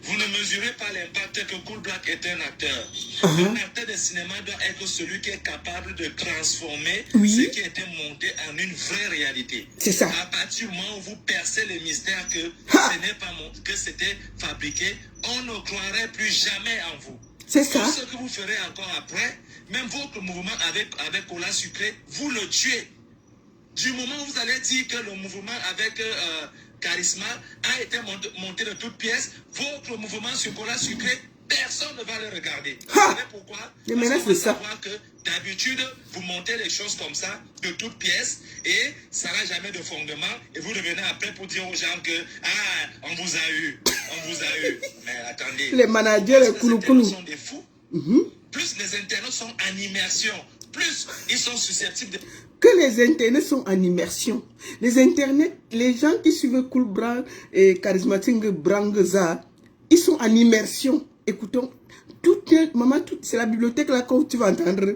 Vous ne mesurez pas l'impact que Cool Black est un acteur. Un acteur de cinéma doit être celui qui est capable de transformer ce qui a été monté en une vraie réalité. C'est ça. À partir du moment où vous percez le mystère que ce n'est pas que c'était fabriqué, on ne croirait plus jamais en vous. C'est ça. Tout ce que vous ferez encore après, même votre mouvement avec Cola Sucré, vous le tuez. Du moment où vous allez dire que le mouvement avec Charisma a été monté de toutes pièces, votre mouvement sur Cola Sucré, personne ne va le regarder. Vous savez pourquoi? Parce qu'on va savoir que d'habitude, vous montez les choses comme ça, de toutes pièces, et ça n'a jamais de fondement, et vous revenez après pour dire aux gens que, ah, on vous a eu, on vous a eu. Mais attendez. Les managers, les internautes sont des fous. Plus les internautes sont en immersion, plus ils sont susceptibles de... Que les internets sont en immersion. Les internets, les gens qui suivent Cool Brand et Charismatique Brangza, ils sont en immersion. Écoutons, c'est la bibliothèque là que tu vas entendre.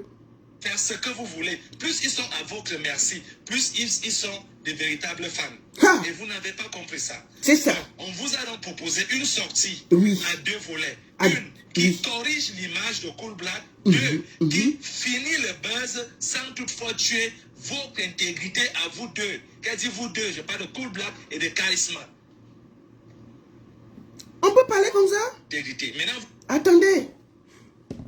Faire ce que vous voulez. Plus ils sont à votre merci, plus ils sont des véritables fans. Et vous n'avez pas compris ça. C'est ça. Donc, on vous a donc proposé une sortie à 2 volets. Une qui corrige l'image de Cool Black. 2 qui finit le buzz sans toutefois tuer votre intégrité à vous deux. Qu'est-ce dit vous deux? Je parle de Cool Black et de Charisma. On peut parler comme ça? Intégrité. Maintenant, attendez.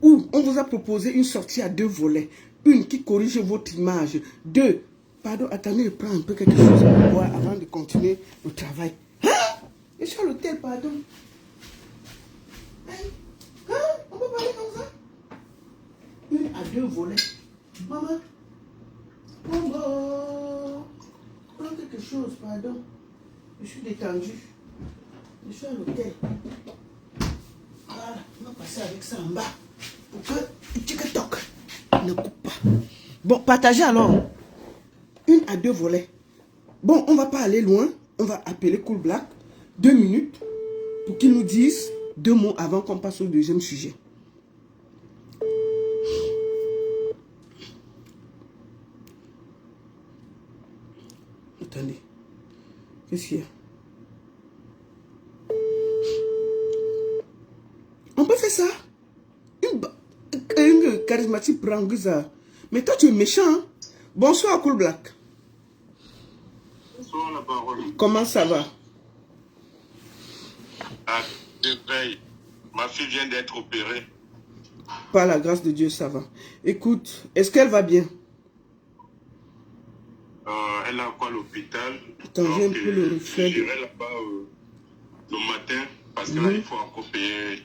Ou on vous a proposé une sortie à 2 volets. Une qui corrige votre image. 2. Pardon, attendez, je prends un peu quelque chose pour boire avant de continuer le travail. Hein? Je suis à l'hôtel, pardon. Hein? On peut parler comme ça? Une à 2 volets. Maman. Bongo. Prends quelque chose, pardon. Je suis détendu. Je suis à l'hôtel. Voilà, on va passer avec ça en bas. Pour que TikTok ne coupe pas. Bon, partagez alors. 1 à 2 volets. Bon, on ne va pas aller loin. On va appeler Cool Black 2 minutes pour qu'il nous dise 2 mots avant qu'on passe au deuxième sujet. Attendez. Qu'est-ce qu'il y a? charismatique Branguza. Mais toi, tu es méchant. Hein? Bonsoir, Cool Black. Bonsoir, la parole. Comment ça va? Ah, je paye. Ma fille vient d'être opérée. Par la grâce de Dieu, ça va. Écoute, est-ce qu'elle va bien? Elle a quoi à l'hôpital? Attends, j'ai un peu le reflet. J'irai là-bas le matin parce que là, il faut encore payer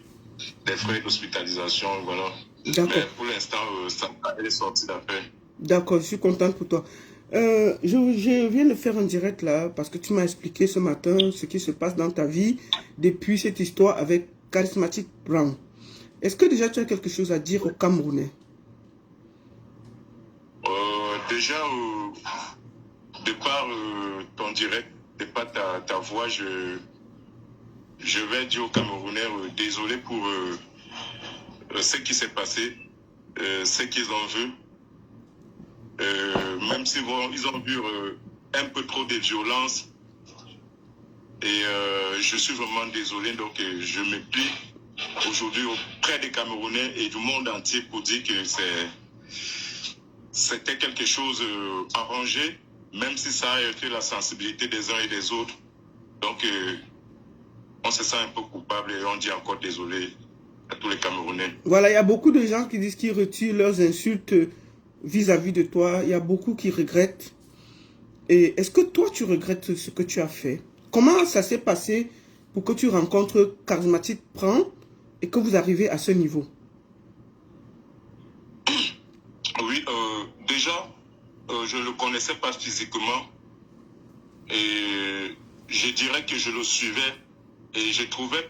des frais d'hospitalisation. Voilà. D'accord. Mais pour l'instant, elle est sortie d'affaire. D'accord, je suis contente pour toi. Je viens de faire un direct là parce que tu m'as expliqué ce matin ce qui se passe dans ta vie depuis cette histoire avec Charismatic Brown. Est-ce que déjà tu as quelque chose à dire aux Camerounais? Déjà, de par ton direct, de par ta voix, je vais dire aux Camerounais désolé pour ce qui s'est passé, ce qu'ils ont vu. Même s'ils ont vu un peu trop de violence. Et je suis vraiment désolé. Donc, je me plie aujourd'hui auprès des Camerounais et du monde entier pour dire que c'était quelque chose arrangé, même si ça a été la sensibilité des uns et des autres. Donc, on se sent un peu coupable et on dit encore désolé à tous les Camerounais. Voilà, il y a beaucoup de gens qui disent qu'ils retirent leurs insultes vis-à-vis de toi. Il y a beaucoup qui regrettent. Et est-ce que toi, tu regrettes ce que tu as fait? Comment ça s'est passé pour que tu rencontres Charismatic Brown et que vous arrivez à ce niveau? Oui, déjà, je ne le connaissais pas physiquement. Et je dirais que je le suivais. Et je trouvais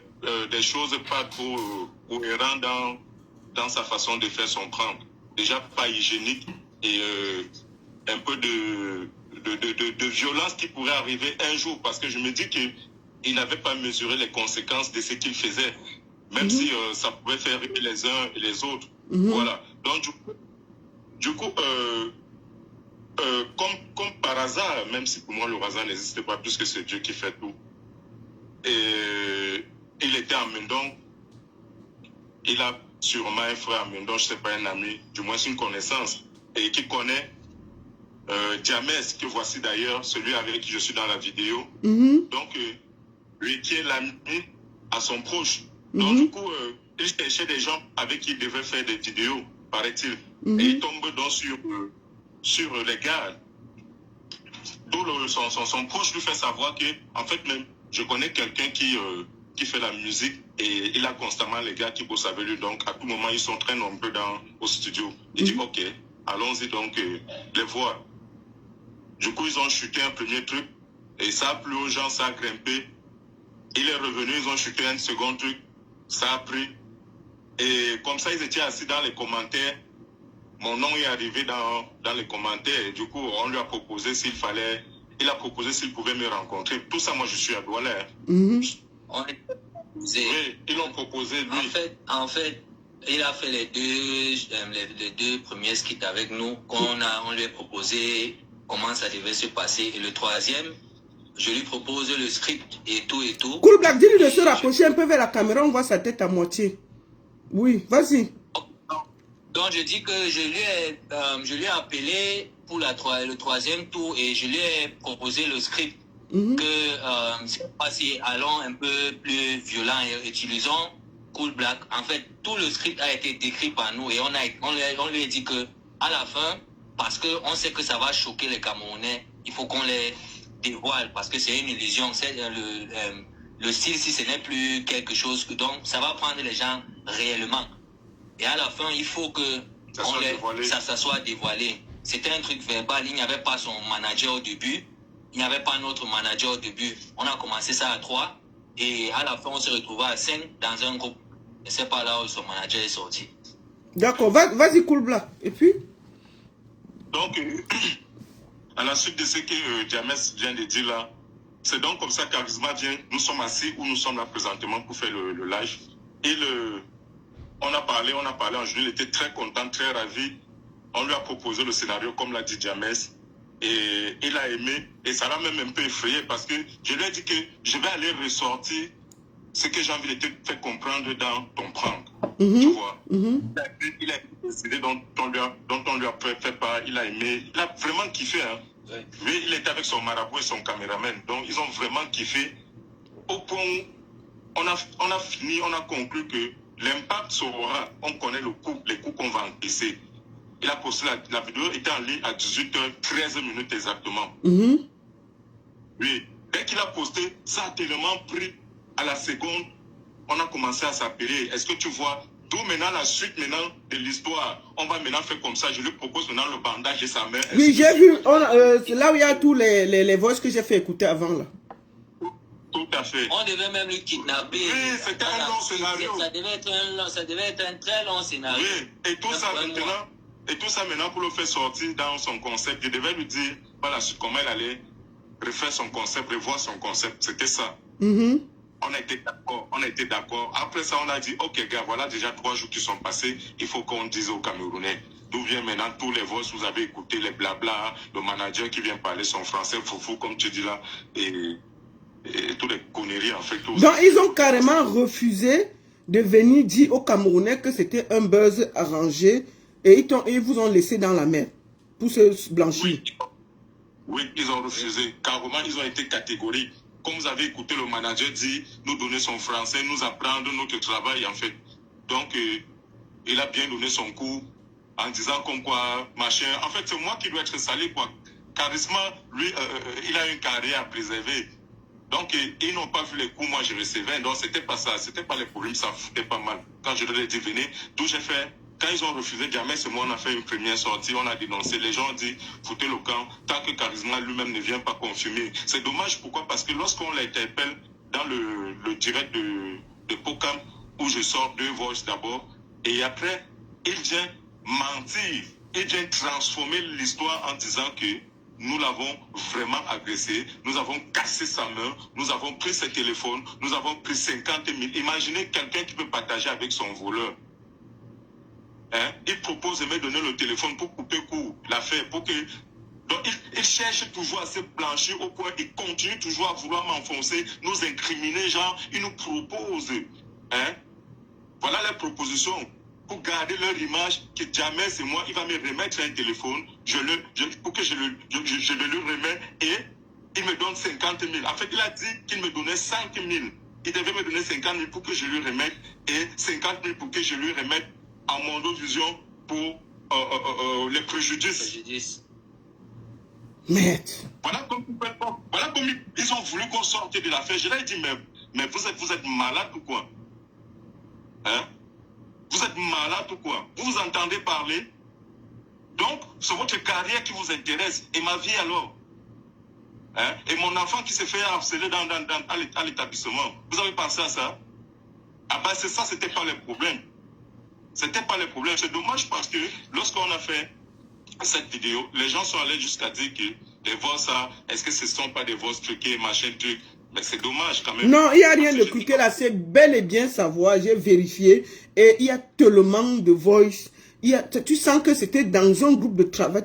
des choses pas trop cohérentes dans sa façon de faire son prank. Déjà pas hygiénique et un peu de violence qui pourrait arriver un jour. Parce que je me dis qu'il n'avait pas mesuré les conséquences de ce qu'il faisait. Même si ça pouvait faire rire les uns et les autres. Voilà. Donc du coup, comme par hasard, même si pour moi le hasard n'existe pas, puisque c'est Dieu qui fait tout. Et il était à Mendon. Il a sûrement un frère à Mendon, je ne sais pas, un ami, du moins une connaissance, et qui connaît James, que voici d'ailleurs, celui avec qui je suis dans la vidéo. Donc, lui qui est l'ami à son proche. Donc, du coup, il cherchait des gens avec qui il devait faire des vidéos, paraît-il. Et il tombe donc sur les gars. D'où son proche lui fait savoir que, en fait, même, je connais quelqu'un qui fait la musique et il a constamment les gars qui bossent avec lui. Donc, à tout moment, ils sont très nombreux au studio. Il dit, OK, allons-y donc les voir. Du coup, ils ont chuté un premier truc et ça a plu aux gens, ça a grimpé. Il est revenu, ils ont chuté un second truc, ça a pris. Et comme ça, ils étaient assis dans les commentaires. Mon nom est arrivé dans les commentaires. Et du coup, on lui a proposé s'il fallait... Il a proposé s'il pouvait me rencontrer. Tout ça, moi, je suis à Douala. Oui, ils l'ont proposé, lui. En fait, il a fait les deux premiers skits avec nous. On lui a proposé comment ça devait se passer. Et le troisième, je lui propose le script et tout et tout. Cool Black, dis-lui de se rapprocher un peu vers la caméra. On voit sa tête à moitié. Oui, vas-y. Donc, je dis que je lui ai appelé pour le troisième tour et je lui ai proposé le script que c'est passé, allons un peu plus violent et utilisons Cool Black. En fait, tout le script a été décrit par nous et on lui a dit que à la fin, parce qu'on sait que ça va choquer les Camerounais, il faut qu'on les dévoile parce que c'est une illusion. C'est le style, si ce n'est plus quelque chose, donc ça va prendre les gens réellement. Et à la fin, il faut que ça soit dévoilé. C'était un truc verbal. Il n'y avait pas son manager au début. Il n'y avait pas notre manager au début. On a commencé ça à 3. Et à la fin, on se retrouvait à 5 dans un groupe. Et c'est pas là où son manager est sorti. D'accord. Vas-y, Cool Black. Et puis? Donc, à la suite de ce que James vient de dire là, c'est donc comme ça qu'Arisma vient. Nous sommes assis où nous sommes là présentement pour faire le live. Et on a parlé en juillet, il était très content, très ravi. On lui a proposé le scénario, comme l'a dit James, et il a aimé. Et ça l'a même un peu effrayé parce que je lui ai dit que je vais aller ressortir ce que j'ai envie de te faire comprendre dans ton prank. Tu vois. Il a décidé dont on lui a fait part, il a aimé, il a vraiment kiffé. Hein. Ouais. Lui, il était avec son marabout et son caméraman. Donc, ils ont vraiment kiffé. Au point où on a fini, on a conclu que l'impact sera, on connaît les coups qu'on va encaisser. Il a posté la vidéo, était en ligne à 18h13 exactement. Oui, dès qu'il a posté, ça a tellement pris à la seconde. On a commencé à s'appeler. Est-ce que tu vois, d'où maintenant la suite maintenant de l'histoire? On va maintenant faire comme ça. Je lui propose maintenant le bandage et sa main. Oui, j'ai vu. C'est là où il y a tous les voix que j'ai fait écouter avant là. Tout à fait. On devait même le kidnapper. Oui, c'était un long scénario. Ça devait être un très long scénario. Oui, et tout ça maintenant pour le faire sortir dans son concept, je devais lui dire voilà comment elle allait refaire son concept, revoir son concept. C'était ça. On a été d'accord. Après ça, on a dit, ok, gars, voilà déjà 3 jours qui sont passés. Il faut qu'on dise aux Camerounais d'où vient maintenant tous les voix. Vous avez écouté les blabla, le manager qui vient parler son français foufou, comme tu dis là, et toutes les conneries en fait. Donc, ils ont carrément refusé de venir dire aux Camerounais que c'était un buzz arrangé et ils vous ont laissé dans la mer pour se blanchir. Oui, ils ont refusé. Carrément, ils ont été catégoriques. Comme vous avez écouté le manager dire, nous donner son français, nous apprendre notre travail en fait. Donc, il a bien donné son coup en disant comme quoi, machin. En fait, c'est moi qui dois être salé quoi. Charisma, lui, il a une carrière à préserver. Donc, ils n'ont pas vu les coups, moi je recevais. Donc, c'était pas ça, c'était pas les problèmes, ça foutait pas mal. Quand je leur ai dit, venez, tout j'ai fait. Quand ils ont refusé, jamais c'est moi, on a fait une première sortie, on a dénoncé. Les gens ont dit, foutez le camp, tant que Charisma lui-même ne vient pas confirmer. C'est dommage, pourquoi? Parce que lorsqu'on l'interpelle dans le direct de Pokam, où je sors 2 voices d'abord, et après, il vient mentir, il vient transformer l'histoire en disant que nous l'avons vraiment agressé, nous avons cassé sa main, nous avons pris ses téléphones, nous avons pris 50 000. Imaginez quelqu'un qui peut partager avec son voleur. Hein? Il propose de me donner le téléphone pour couper court l'affaire, pour que... Donc, il cherche toujours à se blanchir au point, il continue toujours à vouloir m'enfoncer, nous incriminer, genre, il nous propose. Hein? Voilà les propositions. Pour garder leur image, que jamais c'est moi, il va me remettre un téléphone, pour que je le lui remets, et il me donne 50 000. En fait, il a dit qu'il me donnait 5 000. Il devait me donner 50 000 pour que je lui remette, et 50 000 pour que je lui remette en Mondovision pour les préjudices. Merde. Voilà comme ils ont voulu qu'on sorte de l'affaire. Je leur ai dit, mais vous êtes malade ou quoi? Hein? Vous êtes malade ou quoi? Vous vous entendez parler? Donc, c'est votre carrière qui vous intéresse. Et ma vie alors? Hein? Et mon enfant qui s'est fait harceler à l'établissement. Vous avez pensé à ça? Ah ben c'est ça, c'était pas le problème. C'était pas le problème. C'est dommage parce que lorsqu'on a fait cette vidéo, les gens sont allés jusqu'à dire que les voix ça, est-ce que ce ne sont pas des voix truquées, machin truc? Mais c'est dommage quand même. Non, il n'y a rien de truqué là, c'est bel et bien sa voix, j'ai vérifié. Et il y a tellement de voice. Tu sens que c'était dans un groupe de travail.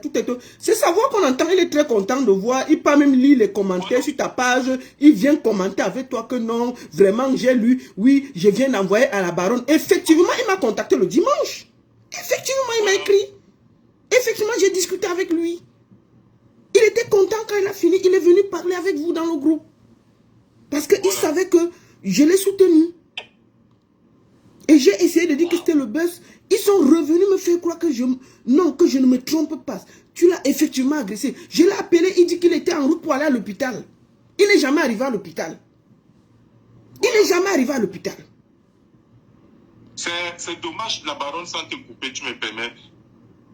C'est sa voix qu'on entend, il est très content de voir. Il peut même lire les commentaires sur ta page. Il vient commenter avec toi que non, vraiment j'ai lu. Oui, je viens d'envoyer à la baronne. Effectivement, il m'a contacté le dimanche. Effectivement, il m'a écrit. Effectivement, j'ai discuté avec lui. Il était content quand il a fini. Il est venu parler avec vous dans le groupe. Parce qu'il savait que je l'ai soutenu. Et j'ai essayé de dire que c'était le buzz. Ils sont revenus me faire croire que je ne me trompe pas. Tu l'as effectivement agressé. Je l'ai appelé, il dit qu'il était en route pour aller à l'hôpital. Il n'est jamais arrivé à l'hôpital. Il n'est jamais arrivé à l'hôpital. C'est dommage, la baronne, sans te couper, tu me permets.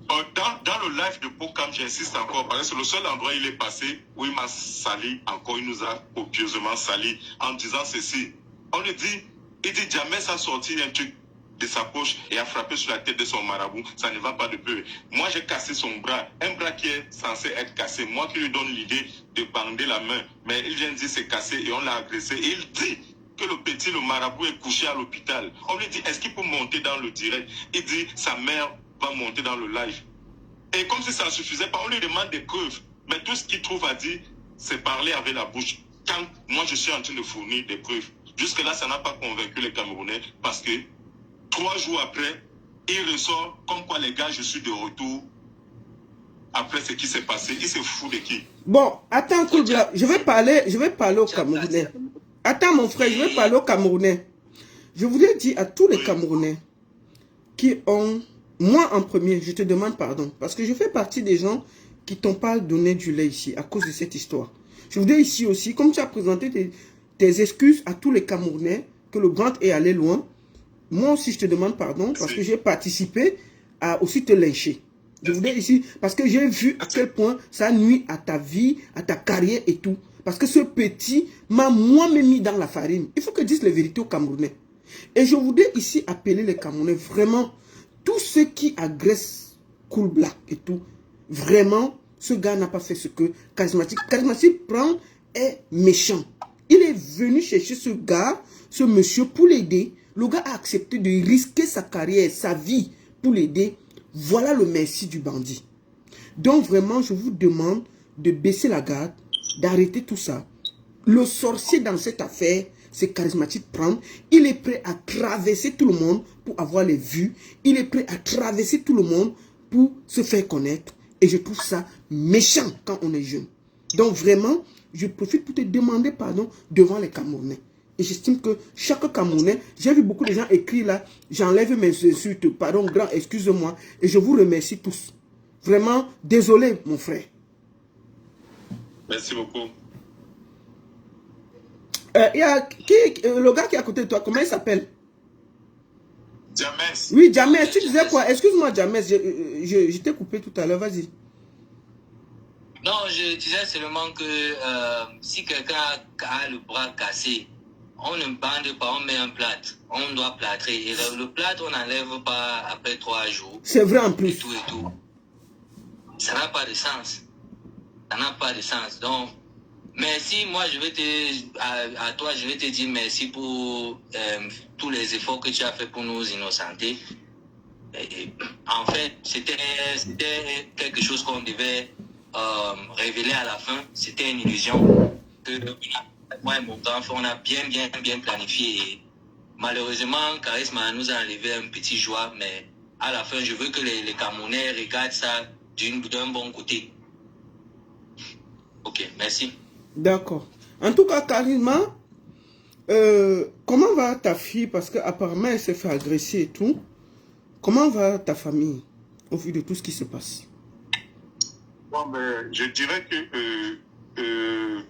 Dans le live de Pokam, j'insiste encore, parce que c'est le seul endroit où il est passé, où il m'a sali encore, il nous a copieusement sali, en disant ceci. On lui dit, il dit jamais ça sorti un truc de sa poche et a frappé sur la tête de son marabout, ça ne va pas de peu. Moi, j'ai cassé son bras, un bras qui est censé être cassé. Moi qui lui donne l'idée de bander la main, mais il vient de dire c'est cassé et on l'a agressé. Et il dit que le marabout est couché à l'hôpital. On lui dit, est-ce qu'il peut monter dans le direct? Il dit, sa mère va monter dans le live. Et comme si ça ne suffisait pas, on lui demande des preuves. Mais tout ce qu'il trouve à dire, c'est parler avec la bouche. Quand moi, je suis en train de fournir des preuves. Jusque-là, ça n'a pas convaincu les Camerounais parce que 3 jours après, il ressort comme quoi les gars, je suis de retour. Après ce qui s'est passé, il se fout de qui? Bon, attends, Cool Black, je vais parler aux Camerounais. Attends, mon frère, je vais parler aux Camerounais. Je voudrais dire à tous les Camerounais qui ont... Moi, en premier, je te demande pardon. Parce que je fais partie des gens qui t'ont pas donné du lait ici à cause de cette histoire. Je voudrais ici aussi, comme tu as présenté tes excuses à tous les Camerounais, que le Grand est allé loin. Moi aussi, je te demande pardon parce que j'ai participé à aussi te lyncher. Je voudrais ici, parce que j'ai vu à quel point ça nuit à ta vie, à ta carrière et tout. Parce que ce petit m'a moi-même mis dans la farine. Il faut que je dise la vérité aux Camerounais. Et je voudrais ici appeler les Camerounais, vraiment, tous ceux qui agressent Cool Black et tout, vraiment, ce gars n'a pas fait ce que Charismatique. Charismatique prend est méchant. Il est venu chercher ce gars, ce monsieur, pour l'aider. Le gars a accepté de risquer sa carrière, sa vie, pour l'aider. Voilà le merci du bandit. Donc vraiment, je vous demande de baisser la garde, d'arrêter tout ça. Le sorcier dans cette affaire, c'est Charismatique prendre. Il est prêt à traverser tout le monde pour avoir les vues. Il est prêt à traverser tout le monde pour se faire connaître. Et je trouve ça méchant quand on est jeune. Donc vraiment, je profite pour te demander pardon devant les Camerounais. Et j'estime que chaque Camerounais, j'ai vu beaucoup de gens écrire là, j'enlève mes insultes, pardon, grand, excusez-moi, et je vous remercie tous. Vraiment, désolé, mon frère. Merci beaucoup. Il y a le gars qui est à côté de toi, comment il s'appelle? James. Oui, James, tu disais quoi? Excuse-moi, James, je t'ai coupé tout à l'heure, vas-y. Non, je disais seulement que si quelqu'un a le bras cassé, on ne bande pas, on met un plâtre. On doit plâtrer. Et le plâtre, on n'enlève pas après 3 jours. C'est vrai en plus. Et tout. Ça n'a pas de sens. Ça n'a pas de sens. Donc, merci. Moi, je vais à toi, je vais te dire merci pour tous les efforts que tu as fait pour nous innocenter. En fait, c'était quelque chose qu'on devait révéler à la fin. C'était une illusion que moi et mon grand frère, on a bien planifié. Et malheureusement, Charisma nous a enlevé un petit joie, mais à la fin, je veux que les Camerounais regardent ça d'un bon côté. Ok, merci. D'accord. En tout cas, Charisma, comment va ta fille? Parce qu'apparemment, elle s'est fait agresser et tout. Comment va ta famille au vu de tout ce qui se passe? Bon, ben, je dirais que,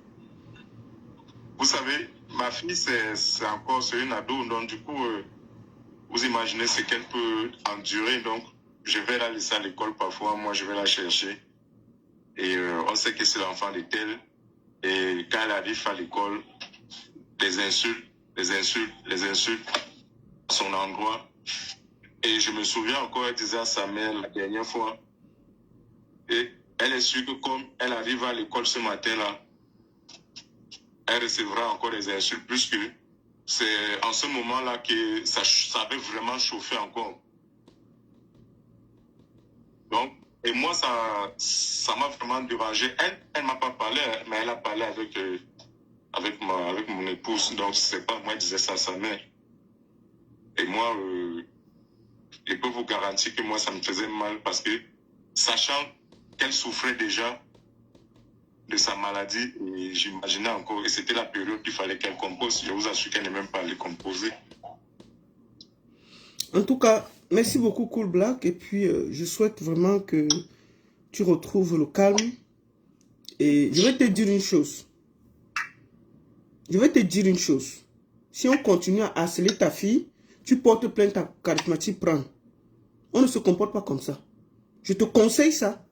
vous savez, ma fille, c'est une ado. Donc, du coup, vous imaginez ce qu'elle peut endurer. Donc, je vais la laisser à l'école parfois. Moi, je vais la chercher. Et on sait que c'est l'enfant de tel. Et quand elle arrive à l'école, les insultes à son endroit. Et je me souviens encore, elle disait à sa mère la dernière fois, et elle est sûre que comme elle arrive à l'école ce matin-là, elle recevra encore des insultes, puisque c'est en ce moment-là que ça avait vraiment chauffé encore. Donc, et moi, ça m'a vraiment dérangé. Elle ne m'a pas parlé, mais elle a parlé avec mon épouse. Donc, c'est pas moi qui disais ça à sa mère. Et moi, je peux vous garantir que moi, ça me faisait mal parce que, sachant qu'elle souffrait déjà de sa maladie, et j'imaginais encore, et c'était la période qu'il fallait qu'elle compose. Je vous assure qu'elle n'est même pas allée composer. En tout cas, merci beaucoup Cool Black. Et puis, je souhaite vraiment que tu retrouves le calme. Et je vais te dire une chose. Si on continue à harceler ta fille, tu portes plainte à Charismatique prendre. On ne se comporte pas comme ça. Je te conseille ça.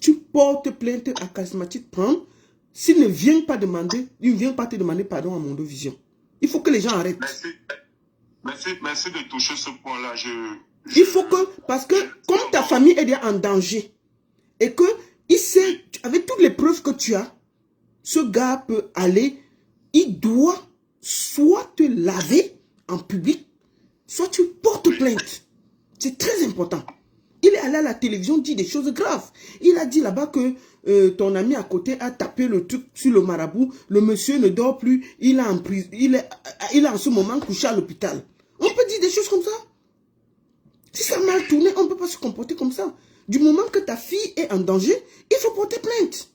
Tu portes plainte à Charismatique prendre. S'il ne vient pas te demander pardon à Mondovision. Il faut que les gens arrêtent. Merci de toucher ce point-là. Il faut que, parce que comme ta famille est en danger, et que il sait, avec toutes les preuves que tu as, ce gars peut aller, il doit soit te laver en public, soit tu portes plainte. C'est très important. Il est allé à la télévision, dit des choses graves. Il a dit là-bas que ton ami à côté a tapé le truc sur le marabout. Le monsieur ne dort plus. Il est en ce moment couché à l'hôpital. On peut dire des choses comme ça. Si ça a mal tourné, on ne peut pas se comporter comme ça. Du moment que ta fille est en danger, il faut porter plainte.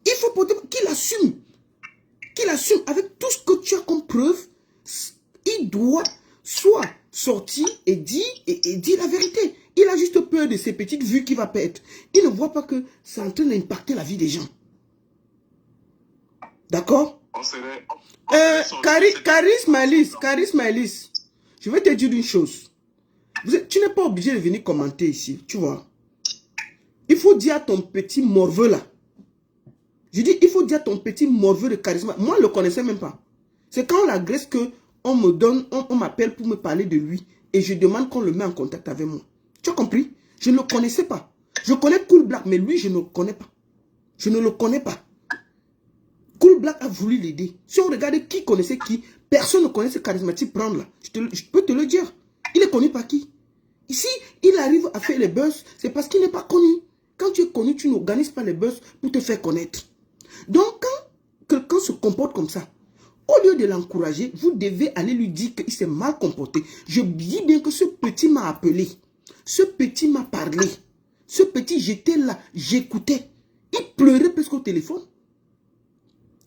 Il faut porter... Qu'il assume. Qu'il assume avec tout ce que tu as comme preuve. Il doit soit sortir et dire la vérité. Il a juste peur de ces petites vues qu'il va perdre. Il ne voit pas que c'est en train d'impacter la vie des gens. D'accord? Caris Maëlys, je vais te dire une chose. Tu n'es pas obligé de venir commenter ici, tu vois. Il faut dire à ton petit morveux là. Je dis, il faut dire à ton petit morveux de charisme. Moi, je ne le connaissais même pas. C'est quand on l'agresse que on m'appelle pour me parler de lui. Et je demande qu'on le mette en contact avec moi. Tu as compris? Je ne le connaissais pas. Je connais Cool Black, mais lui, je ne le connais pas. Je ne le connais pas. Cool Black a voulu l'aider. Si on regarde qui connaissait qui, personne ne connaît ce charismatique prendre là. Je peux te le dire. Il est connu par qui? Ici, il arrive à faire les buzz, c'est parce qu'il n'est pas connu. Quand tu es connu, tu n'organises pas les buzz pour te faire connaître. Donc, quand quelqu'un se comporte comme ça, au lieu de l'encourager, vous devez aller lui dire qu'il s'est mal comporté. Je dis bien que ce petit m'a appelé. Ce petit m'a parlé. Ce petit, j'étais là, j'écoutais. Il pleurait presque au téléphone.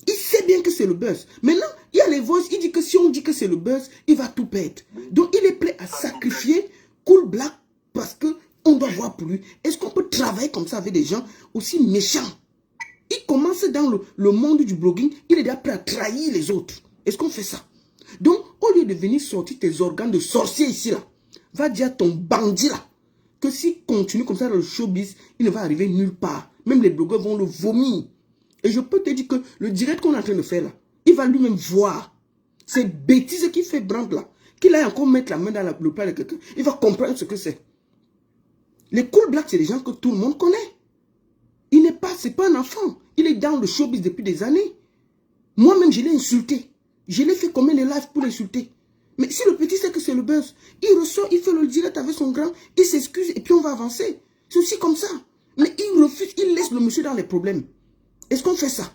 Il sait bien que c'est le buzz. Maintenant, il y a les voices, il dit que si on dit que c'est le buzz, il va tout perdre. Donc, il est prêt à sacrifier Cool Black parce qu'on doit voir pour lui. Est-ce qu'on peut travailler comme ça avec des gens aussi méchants? Il commence dans le monde du blogging, il est déjà prêt à trahir les autres. Est-ce qu'on fait ça? Donc, au lieu de venir sortir tes organes de sorcier ici, là, va dire à ton bandit, là, que s'il continue comme ça dans le showbiz, il ne va arriver nulle part. Même les blogueurs vont le vomir. Et je peux te dire que le direct qu'on est en train de faire, là, il va lui-même voir ces bêtises qu'il fait Brand, là, qu'il aille encore mettre la main dans le plat de quelqu'un, il va comprendre ce que c'est. Les Cool Black, c'est des gens que tout le monde connaît. Il n'est pas, c'est pas un enfant. Il est dans le showbiz depuis des années. Moi-même, je l'ai insulté. Je l'ai fait combien de lives pour l'insulter. Mais si le petit sait que c'est le buzz, il ressort, il fait le direct avec son grand, il s'excuse et puis on va avancer. C'est aussi comme ça. Mais il refuse, il laisse le monsieur dans les problèmes. Est-ce qu'on fait ça?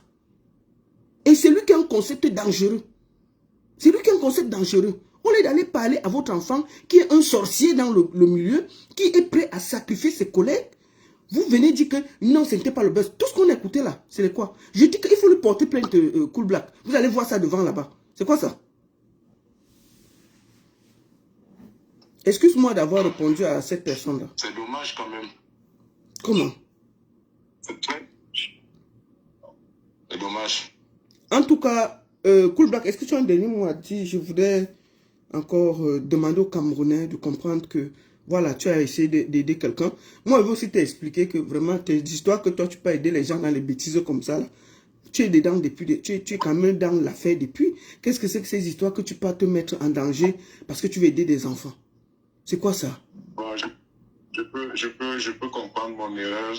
Et c'est lui qui a un concept dangereux. C'est lui qui a un concept dangereux. Au lieu d'aller parler à votre enfant qui est un sorcier dans le milieu, qui est prêt à sacrifier ses collègues, vous venez dire que non, ce n'était pas le buzz. Tout ce qu'on a écouté là, c'est quoi? Je dis qu'il faut lui porter plainte Cool Black. Vous allez voir ça devant là-bas. C'est quoi ça? Excuse-moi d'avoir répondu à cette personne-là. C'est dommage quand même. Comment? C'est dommage. En tout cas, Cool Black, est-ce que tu as un dernier mot à dire? Je voudrais encore demander aux Camerounais de comprendre que voilà, tu as essayé d'aider quelqu'un. Moi, je veux aussi t'expliquer que vraiment, tes histoires que toi, tu peux aider les gens dans les bêtises comme ça. Là. Tu es dedans depuis, tu es quand même dans l'affaire depuis. Qu'est-ce que c'est que ces histoires que tu peux te mettre en danger parce que tu veux aider des enfants? C'est quoi ça? Bon, je peux comprendre mon erreur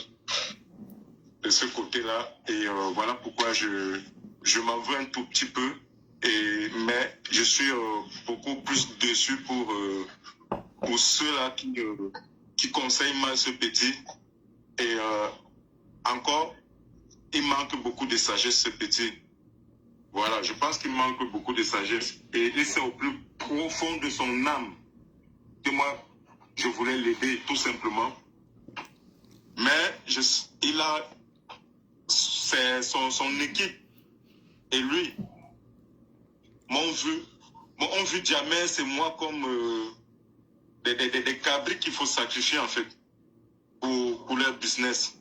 de ce côté-là. Et voilà pourquoi je m'en veux un tout petit peu. Mais je suis beaucoup plus déçu pour ceux-là qui conseillent mal ce petit. Et encore, il manque beaucoup de sagesse, ce petit. Voilà, je pense qu'il manque beaucoup de sagesse. Et c'est au plus profond de son âme que moi, je voulais l'aider, tout simplement. Mais il a son équipe et lui m'ont vu jamais, c'est moi comme des cabris qu'il faut sacrifier en fait pour leur business.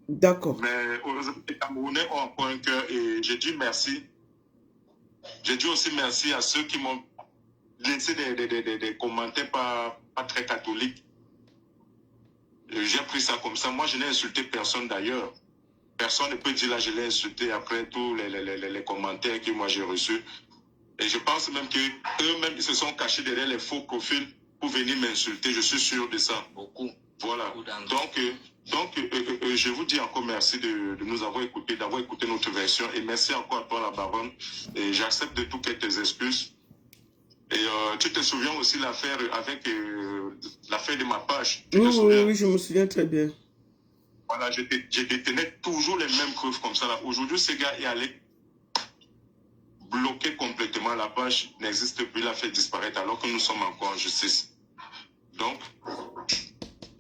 D'accord. Mais heureusement, les Camerounais ont encore un cœur et j'ai dit merci. J'ai dit aussi merci à ceux qui m'ont laissé des commentaires pas très catholiques. J'ai pris ça comme ça. Moi, je n'ai insulté personne d'ailleurs. Personne ne peut dire là, je l'ai insulté après tous les commentaires que moi j'ai reçus. Et je pense même qu'eux-mêmes, ils se sont cachés derrière les faux profils pour venir m'insulter. Je suis sûr de ça. Beaucoup. Voilà. Donc, je vous dis encore merci de nous avoir écoutés, d'avoir écouté notre version. Et merci encore à toi, la baronne. Et j'accepte de tout tes excuses. Et tu te souviens aussi l'affaire avec l'affaire de ma page. Oui, je me souviens très bien. Voilà, je détenais toujours les mêmes preuves comme ça. Aujourd'hui, ce gars est allé bloqué complètement. La page n'existe plus, l'a fait disparaître alors que nous sommes encore en justice. Donc,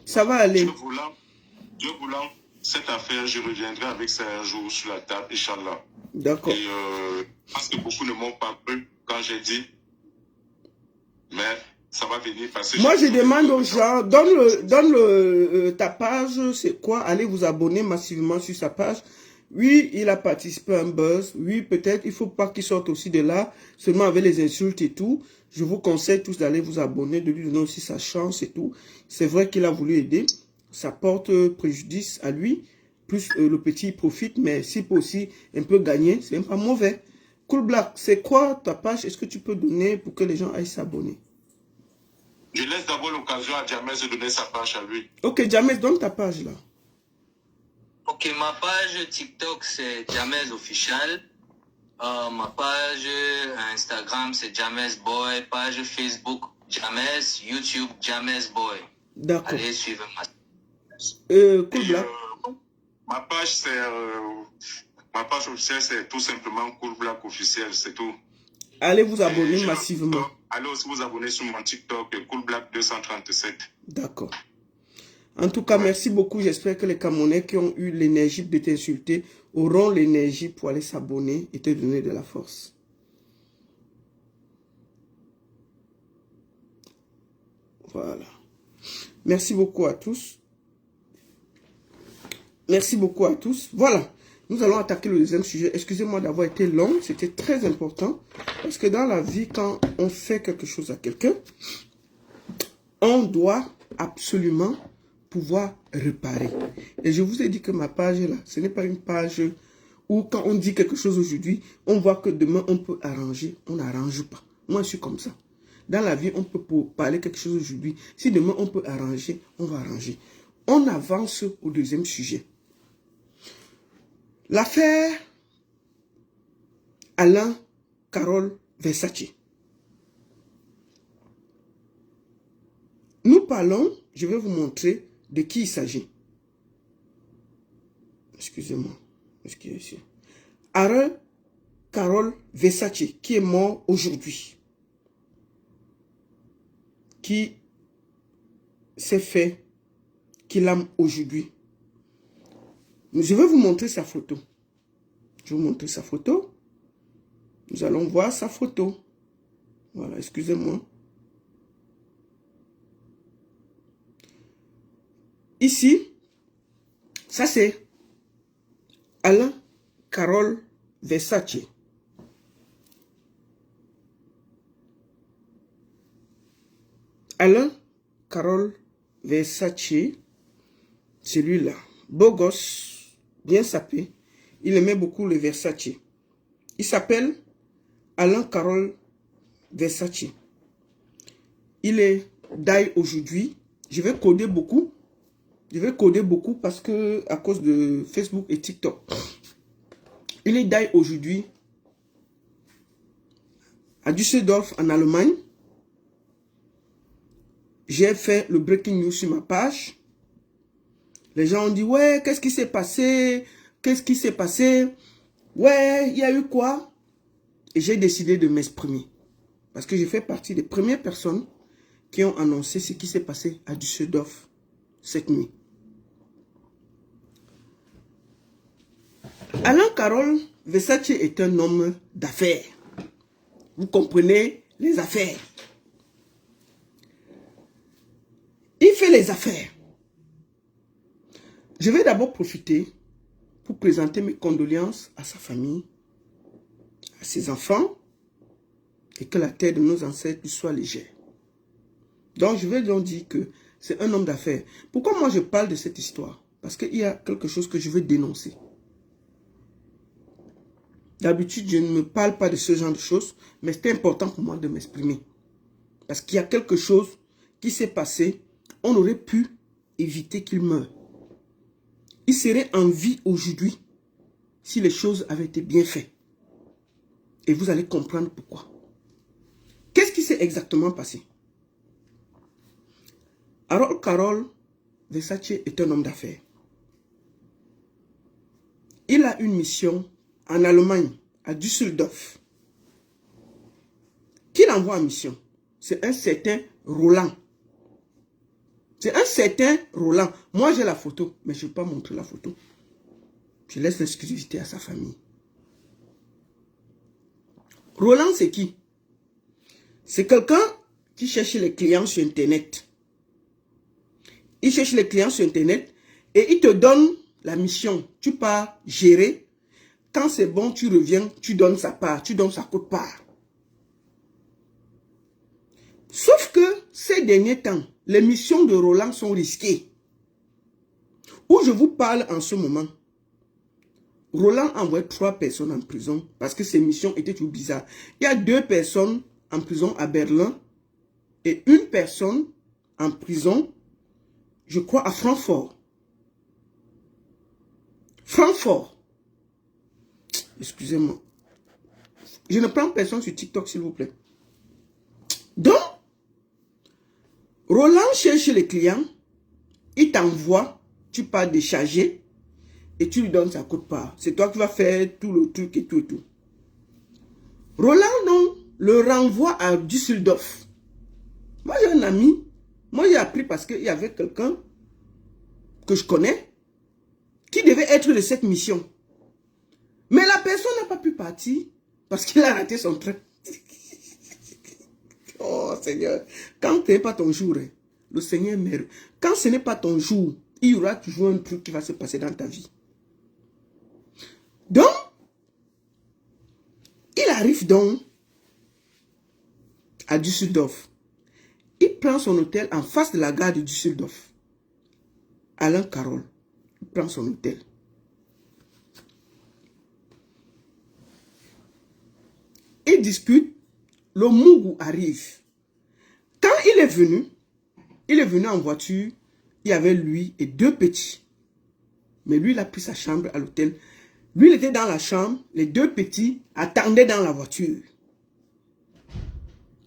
ça va aller. Dieu voulant, cette affaire, je reviendrai avec ça un jour sur la table, Inch'Allah. D'accord. Et parce que beaucoup ne m'ont pas cru quand j'ai dit, mais ça va venir passer. Moi, je demande aux gens, donne ta page, c'est quoi? Allez vous abonner massivement sur sa page. Oui, il a participé à un buzz. Oui, peut-être, il ne faut pas qu'il sorte aussi de là, seulement avec les insultes et tout. Je vous conseille tous d'aller vous abonner, de lui donner aussi sa chance et tout. C'est vrai qu'il a voulu aider. Ça porte préjudice à lui. Plus le petit profite, mais s'il peut aussi un peu gagner, c'est même pas mauvais. Cool Black, c'est quoi ta page? Est-ce que tu peux donner pour que les gens aillent s'abonner? Je laisse d'abord l'occasion à Jamez de donner sa page à lui. Ok, Jamez, donne ta page là. Ok, ma page TikTok, c'est Jamez Official. Ma page Instagram, c'est Jamez Boy. Page Facebook, Jamez. YouTube, Jamez Boy. D'accord. Allez suivre ma Cool Black. Ma page officielle, c'est tout simplement Cool Black officiel, c'est tout. Allez vous abonner massivement. Allez aussi vous abonner sur mon TikTok, Cool Black 237. D'accord. En tout cas, merci beaucoup. J'espère que les Camerounais qui ont eu l'énergie de t'insulter auront l'énergie pour aller s'abonner et te donner de la force. Voilà. Merci beaucoup à tous. Merci beaucoup à tous. Voilà. Nous allons attaquer le deuxième sujet. Excusez-moi d'avoir été long. C'était très important. Parce que dans la vie, quand on fait quelque chose à quelqu'un, on doit absolument pouvoir réparer. Et je vous ai dit que ma page là, ce n'est pas une page où quand on dit quelque chose aujourd'hui, on voit que demain on peut arranger. On n'arrange pas. Moi, je suis comme ça. Dans la vie, on peut parler quelque chose aujourd'hui. Si demain on peut arranger, on va arranger. On avance au deuxième sujet. L'affaire Alain Carole Versace. Nous parlons, je vais vous montrer de qui il s'agit. Excusez-moi. Excusez-moi. Alain Carole Versace, qui est mort aujourd'hui. Qui s'est fait qu'il aime aujourd'hui. Je vais vous montrer sa photo. Je vais vous montrer sa photo. Nous allons voir sa photo. Voilà, excusez-moi. Ici, ça c'est Alain Carole Versace. Alain Carole Versace, celui-là, beau gosse, bien sapé. Il aimait beaucoup le Versace. Il s'appelle Alain Carole Versace. Il est die aujourd'hui. Je vais coder beaucoup. Je vais coder beaucoup parce que à cause de Facebook et TikTok. Il est die aujourd'hui à Düsseldorf en Allemagne. J'ai fait le breaking news sur ma page. Les gens ont dit, ouais, qu'est-ce qui s'est passé? Qu'est-ce qui s'est passé? Ouais, il y a eu quoi? Et j'ai décidé de m'exprimer. Parce que je fais partie des premières personnes qui ont annoncé ce qui s'est passé à Düsseldorf cette nuit. Alain Carole Versace est un homme d'affaires. Vous comprenez les affaires. Il fait les affaires. Je vais d'abord profiter pour présenter mes condoléances à sa famille, à ses enfants, et que la terre de nos ancêtres soit légère. Donc je vais donc dire que c'est un homme d'affaires. Pourquoi moi je parle de cette histoire? Parce qu'il y a quelque chose que je veux dénoncer. D'habitude, je ne me parle pas de ce genre de choses, mais c'est important pour moi de m'exprimer. Parce qu'il y a quelque chose qui s'est passé, on aurait pu éviter qu'il meure. Il serait en vie aujourd'hui si les choses avaient été bien faites. Et vous allez comprendre pourquoi. Qu'est-ce qui s'est exactement passé? Alain Carole Versace est un homme d'affaires. Il a une mission en Allemagne, à Düsseldorf. Qui l'envoie en mission? C'est un certain Roland. C'est un certain Roland. Moi, j'ai la photo, mais je ne vais pas montrer la photo. Je laisse l'exclusivité à sa famille. Roland, c'est qui? C'est quelqu'un qui cherche les clients sur Internet. Il cherche les clients sur Internet et il te donne la mission. Tu pars gérer. Quand c'est bon, tu reviens, tu donnes sa part, tu donnes sa quote-part. Sauf que ces derniers temps, les missions de Roland sont risquées. Où je vous parle en ce moment, Roland envoie 3 personnes en prison parce que ces missions étaient tout bizarres. Il y a 2 personnes en prison à Berlin et 1 personne en prison, je crois, à Francfort. Francfort. Excusez-moi. Je ne prends personne sur TikTok, s'il vous plaît. Donc, Roland cherche les clients, il t'envoie, tu pars décharger et tu lui donnes sa quote-part. C'est toi qui vas faire tout le truc et tout et tout. Roland, non, le renvoie à Düsseldorf. Moi, j'ai un ami, moi j'ai appris parce qu'il y avait quelqu'un que je connais qui devait être de cette mission. Mais la personne n'a pas pu partir parce qu'il a raté son train. Oh Seigneur, quand ce n'est pas ton jour, le Seigneur meurt. Quand ce n'est pas ton jour, il y aura toujours un truc qui va se passer dans ta vie. Donc, il arrive donc à Düsseldorf. Il prend son hôtel en face de la gare de Düsseldorf. Alain Carole. Il prend son hôtel. Il discute. Le Mougou arrive. Quand il est venu en voiture. Il y avait lui et 2 petits. Mais lui, il a pris sa chambre à l'hôtel. Lui, il était dans la chambre. Les 2 petits attendaient dans la voiture.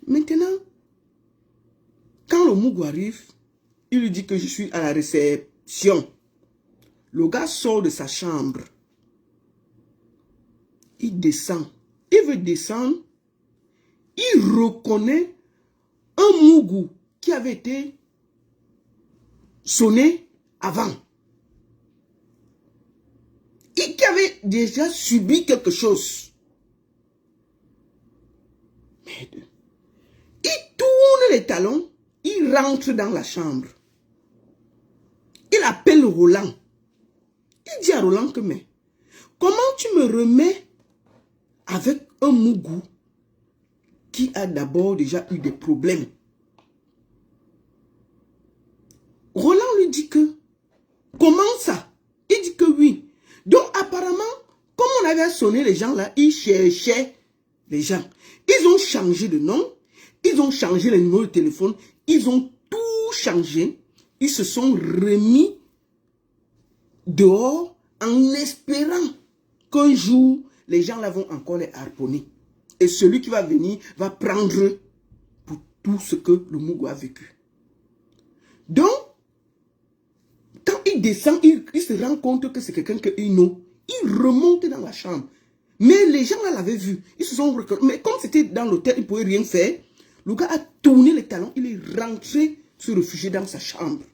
Maintenant, quand le Mougou arrive, il lui dit que je suis à la réception. Le gars sort de sa chambre. Il descend. Il veut descendre. Il reconnaît un Mougou qui avait été sonné avant. Et qui avait déjà subi quelque chose. Merde. Il tourne les talons. Il rentre dans la chambre. Il appelle Roland. Il dit à Roland que mais comment tu me remets avec un Mougou qui a d'abord déjà eu des problèmes? Roland lui dit que comment ça? Il dit que oui. Donc apparemment, comme on avait sonné les gens là, ils cherchaient les gens. Ils ont changé de nom, ils ont changé les numéros de téléphone, ils ont tout changé. Ils se sont remis dehors en espérant qu'un jour, les gens là vont encore les harponner. Et celui qui va venir va prendre pour tout ce que le Mougou a vécu. Donc, quand il descend, il se rend compte que c'est quelqu'un qu'il know. Il remonte dans la chambre. Mais les gens là l'avaient vu. Ils se sont reconnus. Mais comme c'était dans l'hôtel, il ne pouvait rien faire. Le gars a tourné les talons. Il est rentré se réfugier dans sa chambre.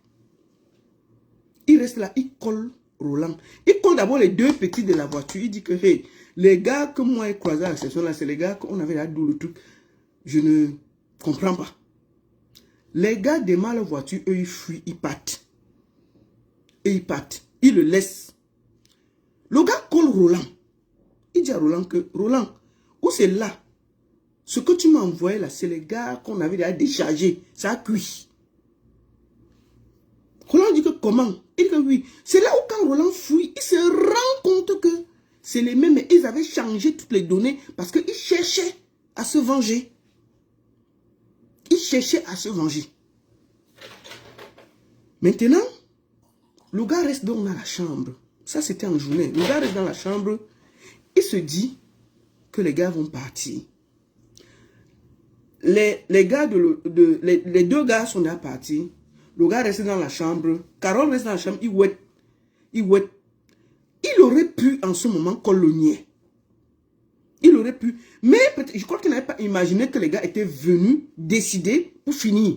Il reste là. Il colle Roland. Il colle d'abord les 2 petits de la voiture. Il dit que hey, les gars que moi j'ai croisés à la session là, c'est les gars qu'on avait là d'où le truc. Je ne comprends pas. Les gars démarrent la voiture. Eux ils fuient. Ils partent. Et ils partent. Ils le laissent. Le gars colle Roland. Il dit à Roland que, Roland, où c'est là? Ce que tu m'as envoyé là, c'est les gars qu'on avait déjà déchargés. Ça a cuit. Roland dit que comment? Il dit que oui. C'est là où quand Roland fouille, il se rend compte que c'est les mêmes, mais ils avaient changé toutes les données parce qu'ils cherchaient à se venger. Ils cherchaient à se venger. Maintenant, le gars reste donc dans la chambre. Ça, c'était en journée. Le gars reste dans la chambre. Il se dit que les gars vont partir. Les 2 gars sont déjà partis. Le gars reste dans la chambre. Carole reste dans la chambre. Il ouette. Il ouette. Il aurait pu en ce moment qu'on le niait. Il aurait pu. Mais je crois qu'il n'avait pas imaginé que les gars étaient venus décider pour finir.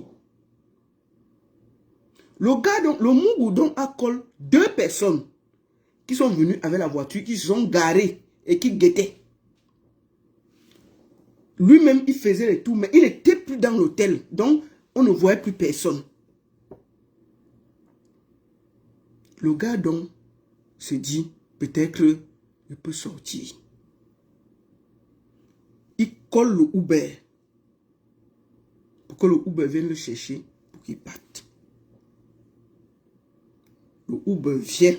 Le gars, donc, le Mougoudon a collé 2 personnes qui sont venues avec la voiture, qui se sont garées et qui guettaient. Lui-même, il faisait les tours, mais il n'était plus dans l'hôtel. Donc, on ne voyait plus personne. Le gars, donc, se dit, peut-être, il peut sortir. Il colle le Uber pour que le Uber vienne le chercher pour qu'il parte. Le Uber vient.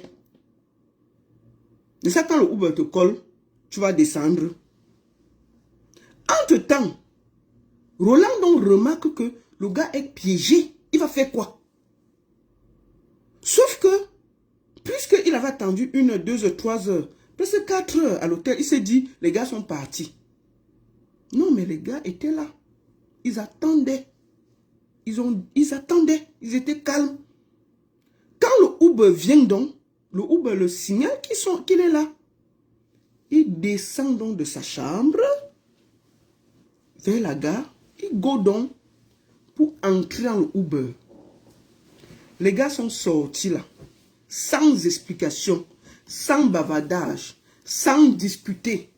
Et ça, quand le Uber te colle, tu vas descendre. Entre-temps, Roland donc remarque que le gars est piégé. Il va faire quoi? Sauf que, puisqu'il avait attendu 1, 2, 3 heures, presque 4 heures à l'hôtel, il s'est dit, les gars sont partis. Non, mais les gars étaient là. Ils attendaient. Ils attendaient. Ils étaient calmes. Quand le Uber vient donc, le Uber le signale qu'il est là. Il descend donc de sa chambre vers la gare. Il go donc pour entrer dans le Uber. Les gars sont sortis là, sans explication, sans bavardage, sans discuter.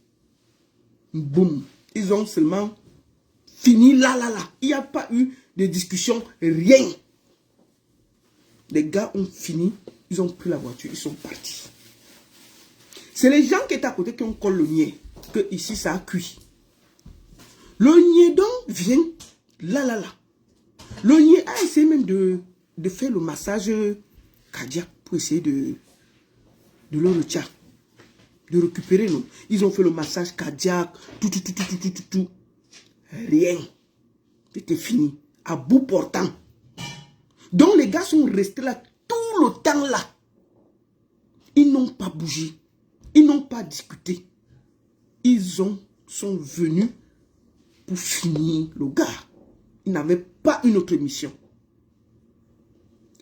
Boum. Ils ont seulement fini là. Il n'y a pas eu de discussion, rien. Les gars ont fini, ils ont pris la voiture, ils sont partis. C'est les gens qui étaient à côté qui ont collé le niais, que ici ça a cuit. Le niais donc vient là. Le niais a essayé même de faire le massage cardiaque pour essayer de le retirer. De récupérer, non. Ils ont fait le massage cardiaque, tout. Rien. C'était fini. À bout portant. Donc les gars sont restés là tout le temps là. Ils n'ont pas bougé. Ils n'ont pas discuté. Ils sont venus pour finir le gars. Ils n'avaient pas une autre mission.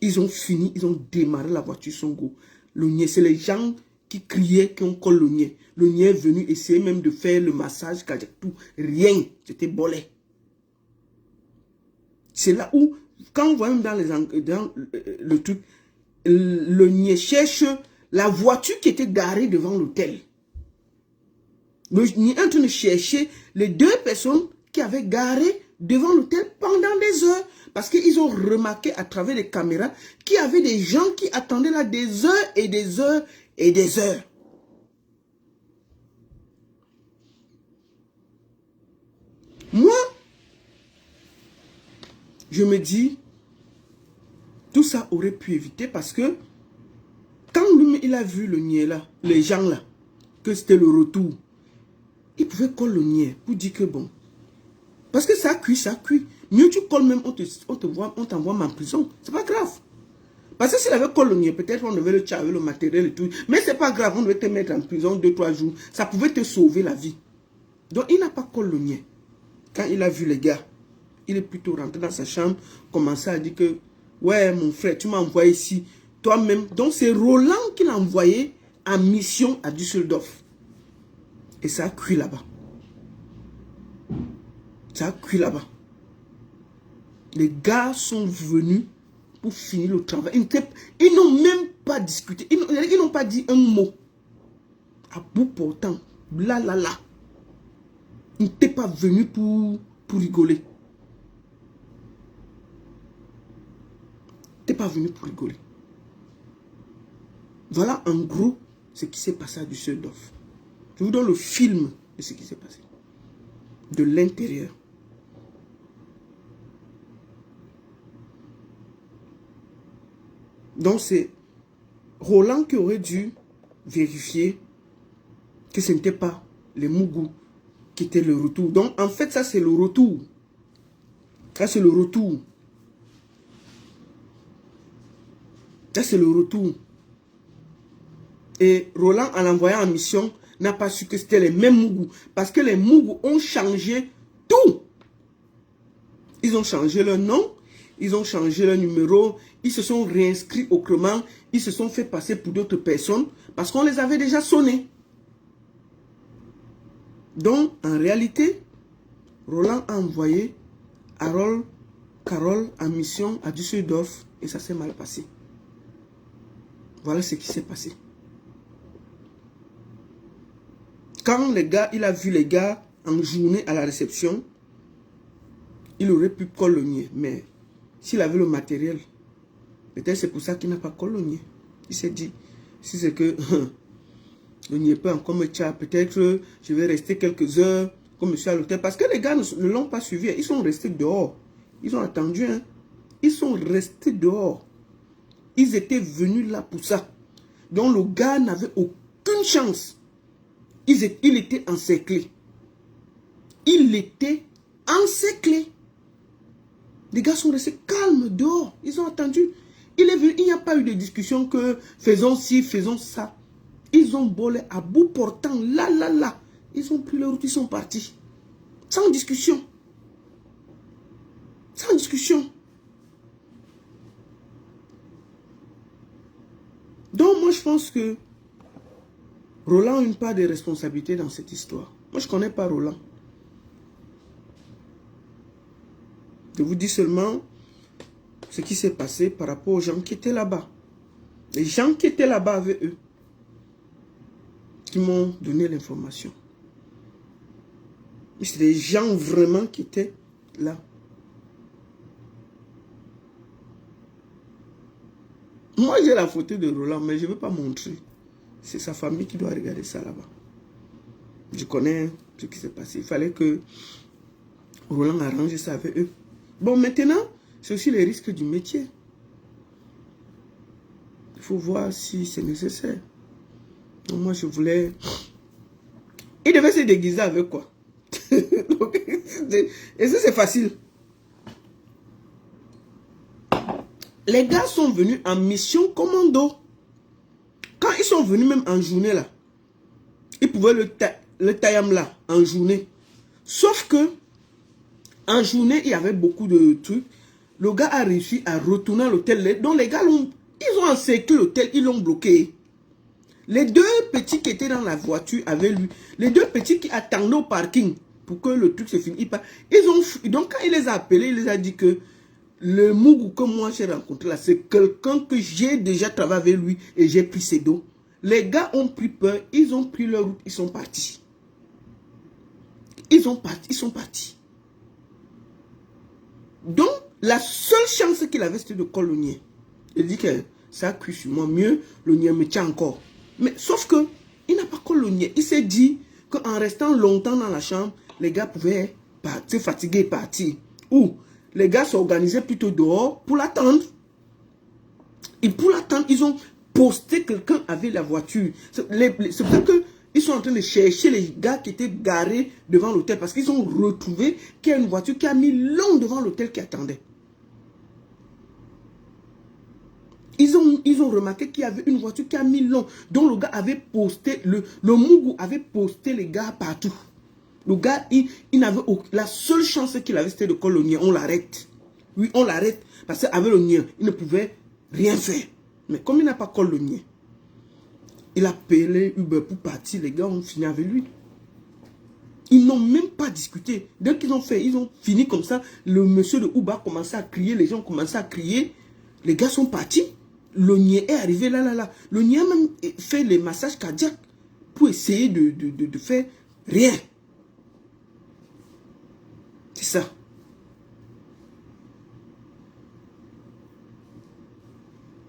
Ils ont fini, ils ont démarré la voiture son go. Le niais, c'est les gens qui criaient qu'on colle le niais. Le niais est venu essayer même de faire le massage cardiaque, tout. Rien. C'était bolé. C'est là où, quand on voit même dans le truc, le niais cherche la voiture qui était garée devant l'hôtel. Le niais est en train de chercher les 2 personnes qui avaient garé devant l'hôtel pendant des heures. Parce qu'ils ont remarqué à travers les caméras qu'il y avait des gens qui attendaient là des heures et des heures et des heures. Moi, je me dis, tout ça aurait pu éviter parce que quand lui, il a vu le niais là, les gens là, que c'était le retour, il pouvait coller le niais pour dire que bon. Parce que ça cuit. Mieux tu colles même, on t'envoie en prison. C'est pas grave. Parce que s'il avait collé le niais, peut-être on devait le tuer avec le matériel et tout. Mais c'est pas grave, on devait te mettre en prison 2-3 jours. Ça pouvait te sauver la vie. Donc il n'a pas collé le niais. Quand il a vu les gars, il est plutôt rentré dans sa chambre, commencé à dire que, ouais mon frère, tu m'as envoyé ici, toi-même. Donc c'est Roland qui l'a envoyé en mission à Düsseldorf. Et ça a cuit là-bas. Ça a cuit là-bas. Les gars sont venus pour finir le travail. Ils n'ont même pas discuté. Ils n'ont pas dit un mot. À bout portant. Là. Ils n'étaient pas venus pour rigoler. Ils n'étaient pas venus pour rigoler. Voilà en gros ce qui s'est passé à Düsseldorf. Je vous donne le film de ce qui s'est passé. De l'intérieur. Donc c'est Roland qui aurait dû vérifier que ce n'était pas les Mougou qui étaient le retour. Donc en fait ça c'est le retour. Ça c'est le retour. Ça c'est le retour. Et Roland en l'envoyant en mission n'a pas su que c'était les mêmes Mougou. Parce que les Mougou ont changé tout. Ils ont changé leur nom. Ils ont changé leur numéro. Ils se sont réinscrits autrement. Ils se sont fait passer pour d'autres personnes. Parce qu'on les avait déjà sonnés. Donc, en réalité, Roland a envoyé Carole en mission à Düsseldorf et ça s'est mal passé. Voilà ce qui s'est passé. Quand il a vu les gars en journée à la réception, il aurait pu cologner. Mais s'il avait le matériel, peut-être c'est pour ça qu'il n'a pas cologné. Il s'est dit, si c'est que le n'y est pas encore me tient, peut-être je vais rester quelques heures comme monsieur à l'hôtel. Parce que les gars ne l'ont pas suivi. Ils sont restés dehors. Ils ont attendu. Hein. Ils sont restés dehors. Ils étaient venus là pour ça. Donc le gars n'avait aucune chance. Il était encerclé. Il était encerclé. Les gars sont restés calmes dehors. Ils ont attendu. Il est venu. Il n'y a pas eu de discussion que faisons ci, faisons ça. Ils ont volé à bout portant. Là. Ils ont pris leur route. Ils sont partis. Sans discussion. Sans discussion. Donc moi je pense que Roland a une part de responsabilité dans cette histoire. Moi je ne connais pas Roland. Je vous dis seulement ce qui s'est passé par rapport aux gens qui étaient là-bas. Les gens qui étaient là-bas avec eux. Qui m'ont donné l'information. C'est des gens vraiment qui étaient là. Moi j'ai la photo de Roland mais je ne veux pas montrer. C'est sa famille qui doit regarder ça là-bas. Je connais ce qui s'est passé. Il fallait que Roland arrange ça avec eux. Bon, maintenant, c'est aussi les risques du métier. Il faut voir si c'est nécessaire. Donc, moi, je voulais... Il devait se déguiser avec quoi? Et ça, c'est facile. Les gars sont venus en mission commando. Quand ils sont venus même en journée là, ils pouvaient le taillam là, en journée. Sauf que, en journée, il y avait beaucoup de trucs. Le gars a réussi à retourner à l'hôtel. Donc les gars, ils ont encerclé l'hôtel, ils l'ont bloqué. Les deux petits qui étaient dans la voiture avec lui, les deux petits qui attendaient au parking pour que le truc se finisse, donc quand il les a appelés, il les a dit que le Mougou que moi j'ai rencontré là, c'est quelqu'un que j'ai déjà travaillé avec lui et j'ai pris ses dos. Les gars ont pris peur, ils ont pris leur route, ils sont partis. Ils sont partis. Donc, la seule chance qu'il avait, c'était de coller le niais. Il dit que ça a cuit sur moi, mieux, le niais me tient encore. Mais sauf que, il n'a pas collé le niais. Il s'est dit qu'en restant longtemps dans la chambre, les gars pouvaient partir, fatigués et partir. Ou les gars s'organisaient plutôt dehors pour l'attendre. Et pour l'attendre, ils ont posté quelqu'un avec la voiture. C'est pour ça qu'ils sont en train de chercher les gars qui étaient garés devant l'hôtel. Parce qu'ils ont retrouvé qu'il y a une voiture qui a mis long devant l'hôtel qui attendait. Ils ont remarqué qu'il y avait une voiture qui a mis long. Donc le gars avait posté, le Mougou avait posté les gars partout. Le gars, il n'avait la seule chance qu'il avait, c'était de coller le niais. On l'arrête. Oui, on l'arrête. Parce qu'avec le niais, il ne pouvait rien faire. Mais comme il n'a pas collé le niais, il a payé Uber pour partir. Les gars ont fini avec lui. Ils n'ont même pas discuté. Dès qu'ils ont fait, ils ont fini comme ça. Le monsieur de Uber a commencé à crier. Les gens ont commencé à crier. Les gars sont partis. Le niais est arrivé là. Le niais a même fait les massages cardiaques pour essayer de faire rien. C'est ça.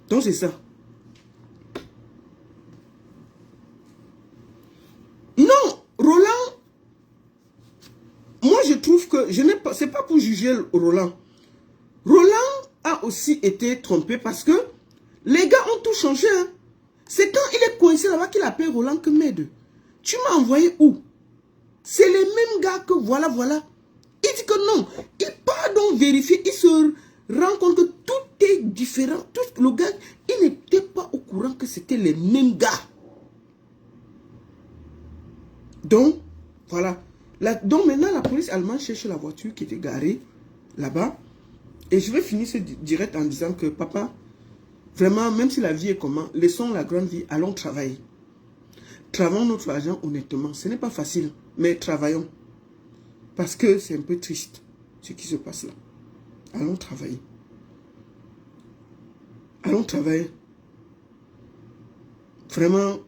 Donc c'est ça. Non, Roland, moi je trouve que je n'ai pas, c'est pas pour juger Roland. Roland a aussi été trompé parce que les gars ont tout changé. Hein. C'est quand il est coincé là-bas qu'il appelle Roland que m'aide. Tu m'as envoyé où? C'est les mêmes gars que voilà. Il dit que non. Il part donc vérifier. Il se rend compte que tout est différent. Le gars, il n'était pas au courant que c'était les mêmes gars. Donc, voilà. Donc maintenant, la police allemande cherche la voiture qui était garée là-bas. Et je vais finir ce direct en disant que papa, vraiment, même si la vie est comment, laissons la grande vie, allons travailler. Travaillons notre argent honnêtement. Ce n'est pas facile, mais travaillons. Parce que c'est un peu triste ce qui se passe là. Allons travailler. Allons travailler. Vraiment,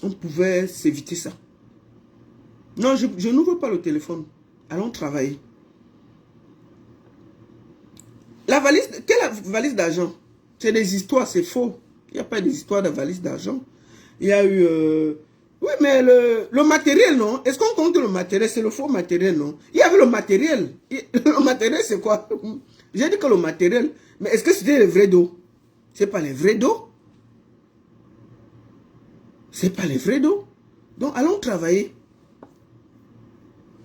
on pouvait s'éviter ça. Non, je n'ouvre pas le téléphone. Allons travailler. La valise, quelle valise d'argent? C'est des histoires, c'est faux. Il n'y a pas d'histoire de valise d'argent. Il y a eu... oui, mais le matériel, non? Est-ce qu'on compte le matériel? C'est le faux matériel, non? Il y avait le matériel. Le matériel, c'est quoi? J'ai dit que le matériel. Mais est-ce que c'était les vrais dos? C'est pas les vrais dos? C'est pas les vrais dos? Donc, allons travailler.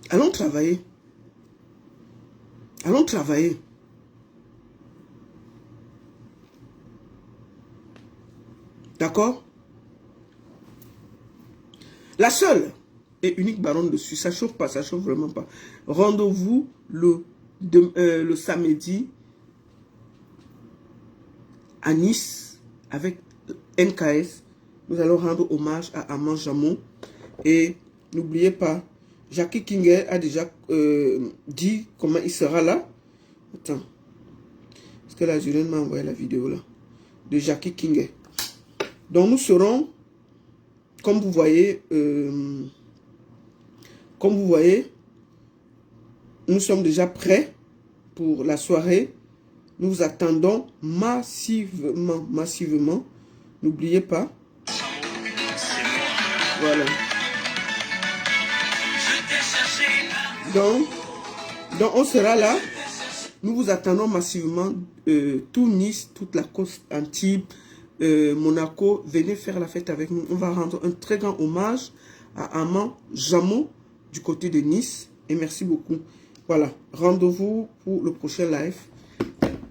Allons travailler. Allons travailler. D'accord? La seule et unique baronne de Suisse, ça chauffe pas, ça chauffe vraiment pas. Rendez-vous le samedi à Nice avec NKS. Nous allons rendre hommage à Armand Jameau. Et n'oubliez pas, Jackie Kinguet a déjà dit comment il sera là. Attends. Parce que la Julienne m'a envoyé la vidéo là. De Jackie Kinguet. Donc nous serons, comme vous voyez, nous sommes déjà prêts pour la soirée. Nous vous attendons massivement. N'oubliez pas. Voilà. Donc on sera là. Nous vous attendons massivement. Tout Nice, toute la côte Antibes, Monaco, venez faire la fête avec nous. On va rendre un très grand hommage à Armand Jameau du côté de Nice. Et merci beaucoup. Voilà, rendez-vous pour le prochain live.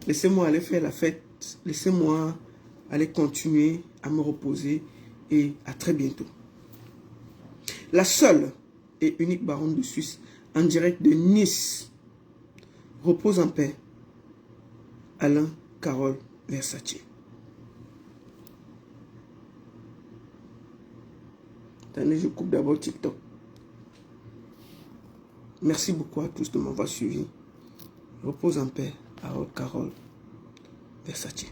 Laissez-moi aller faire la fête. Laissez-moi aller continuer à me reposer. Et à très bientôt. La seule et unique baronne de Suisse en direct de Nice. Repose en paix. Alain Carole Versace. Attendez, je coupe d'abord TikTok. Merci beaucoup à tous de m'avoir suivi. Repose en paix, Harold Carole Versace.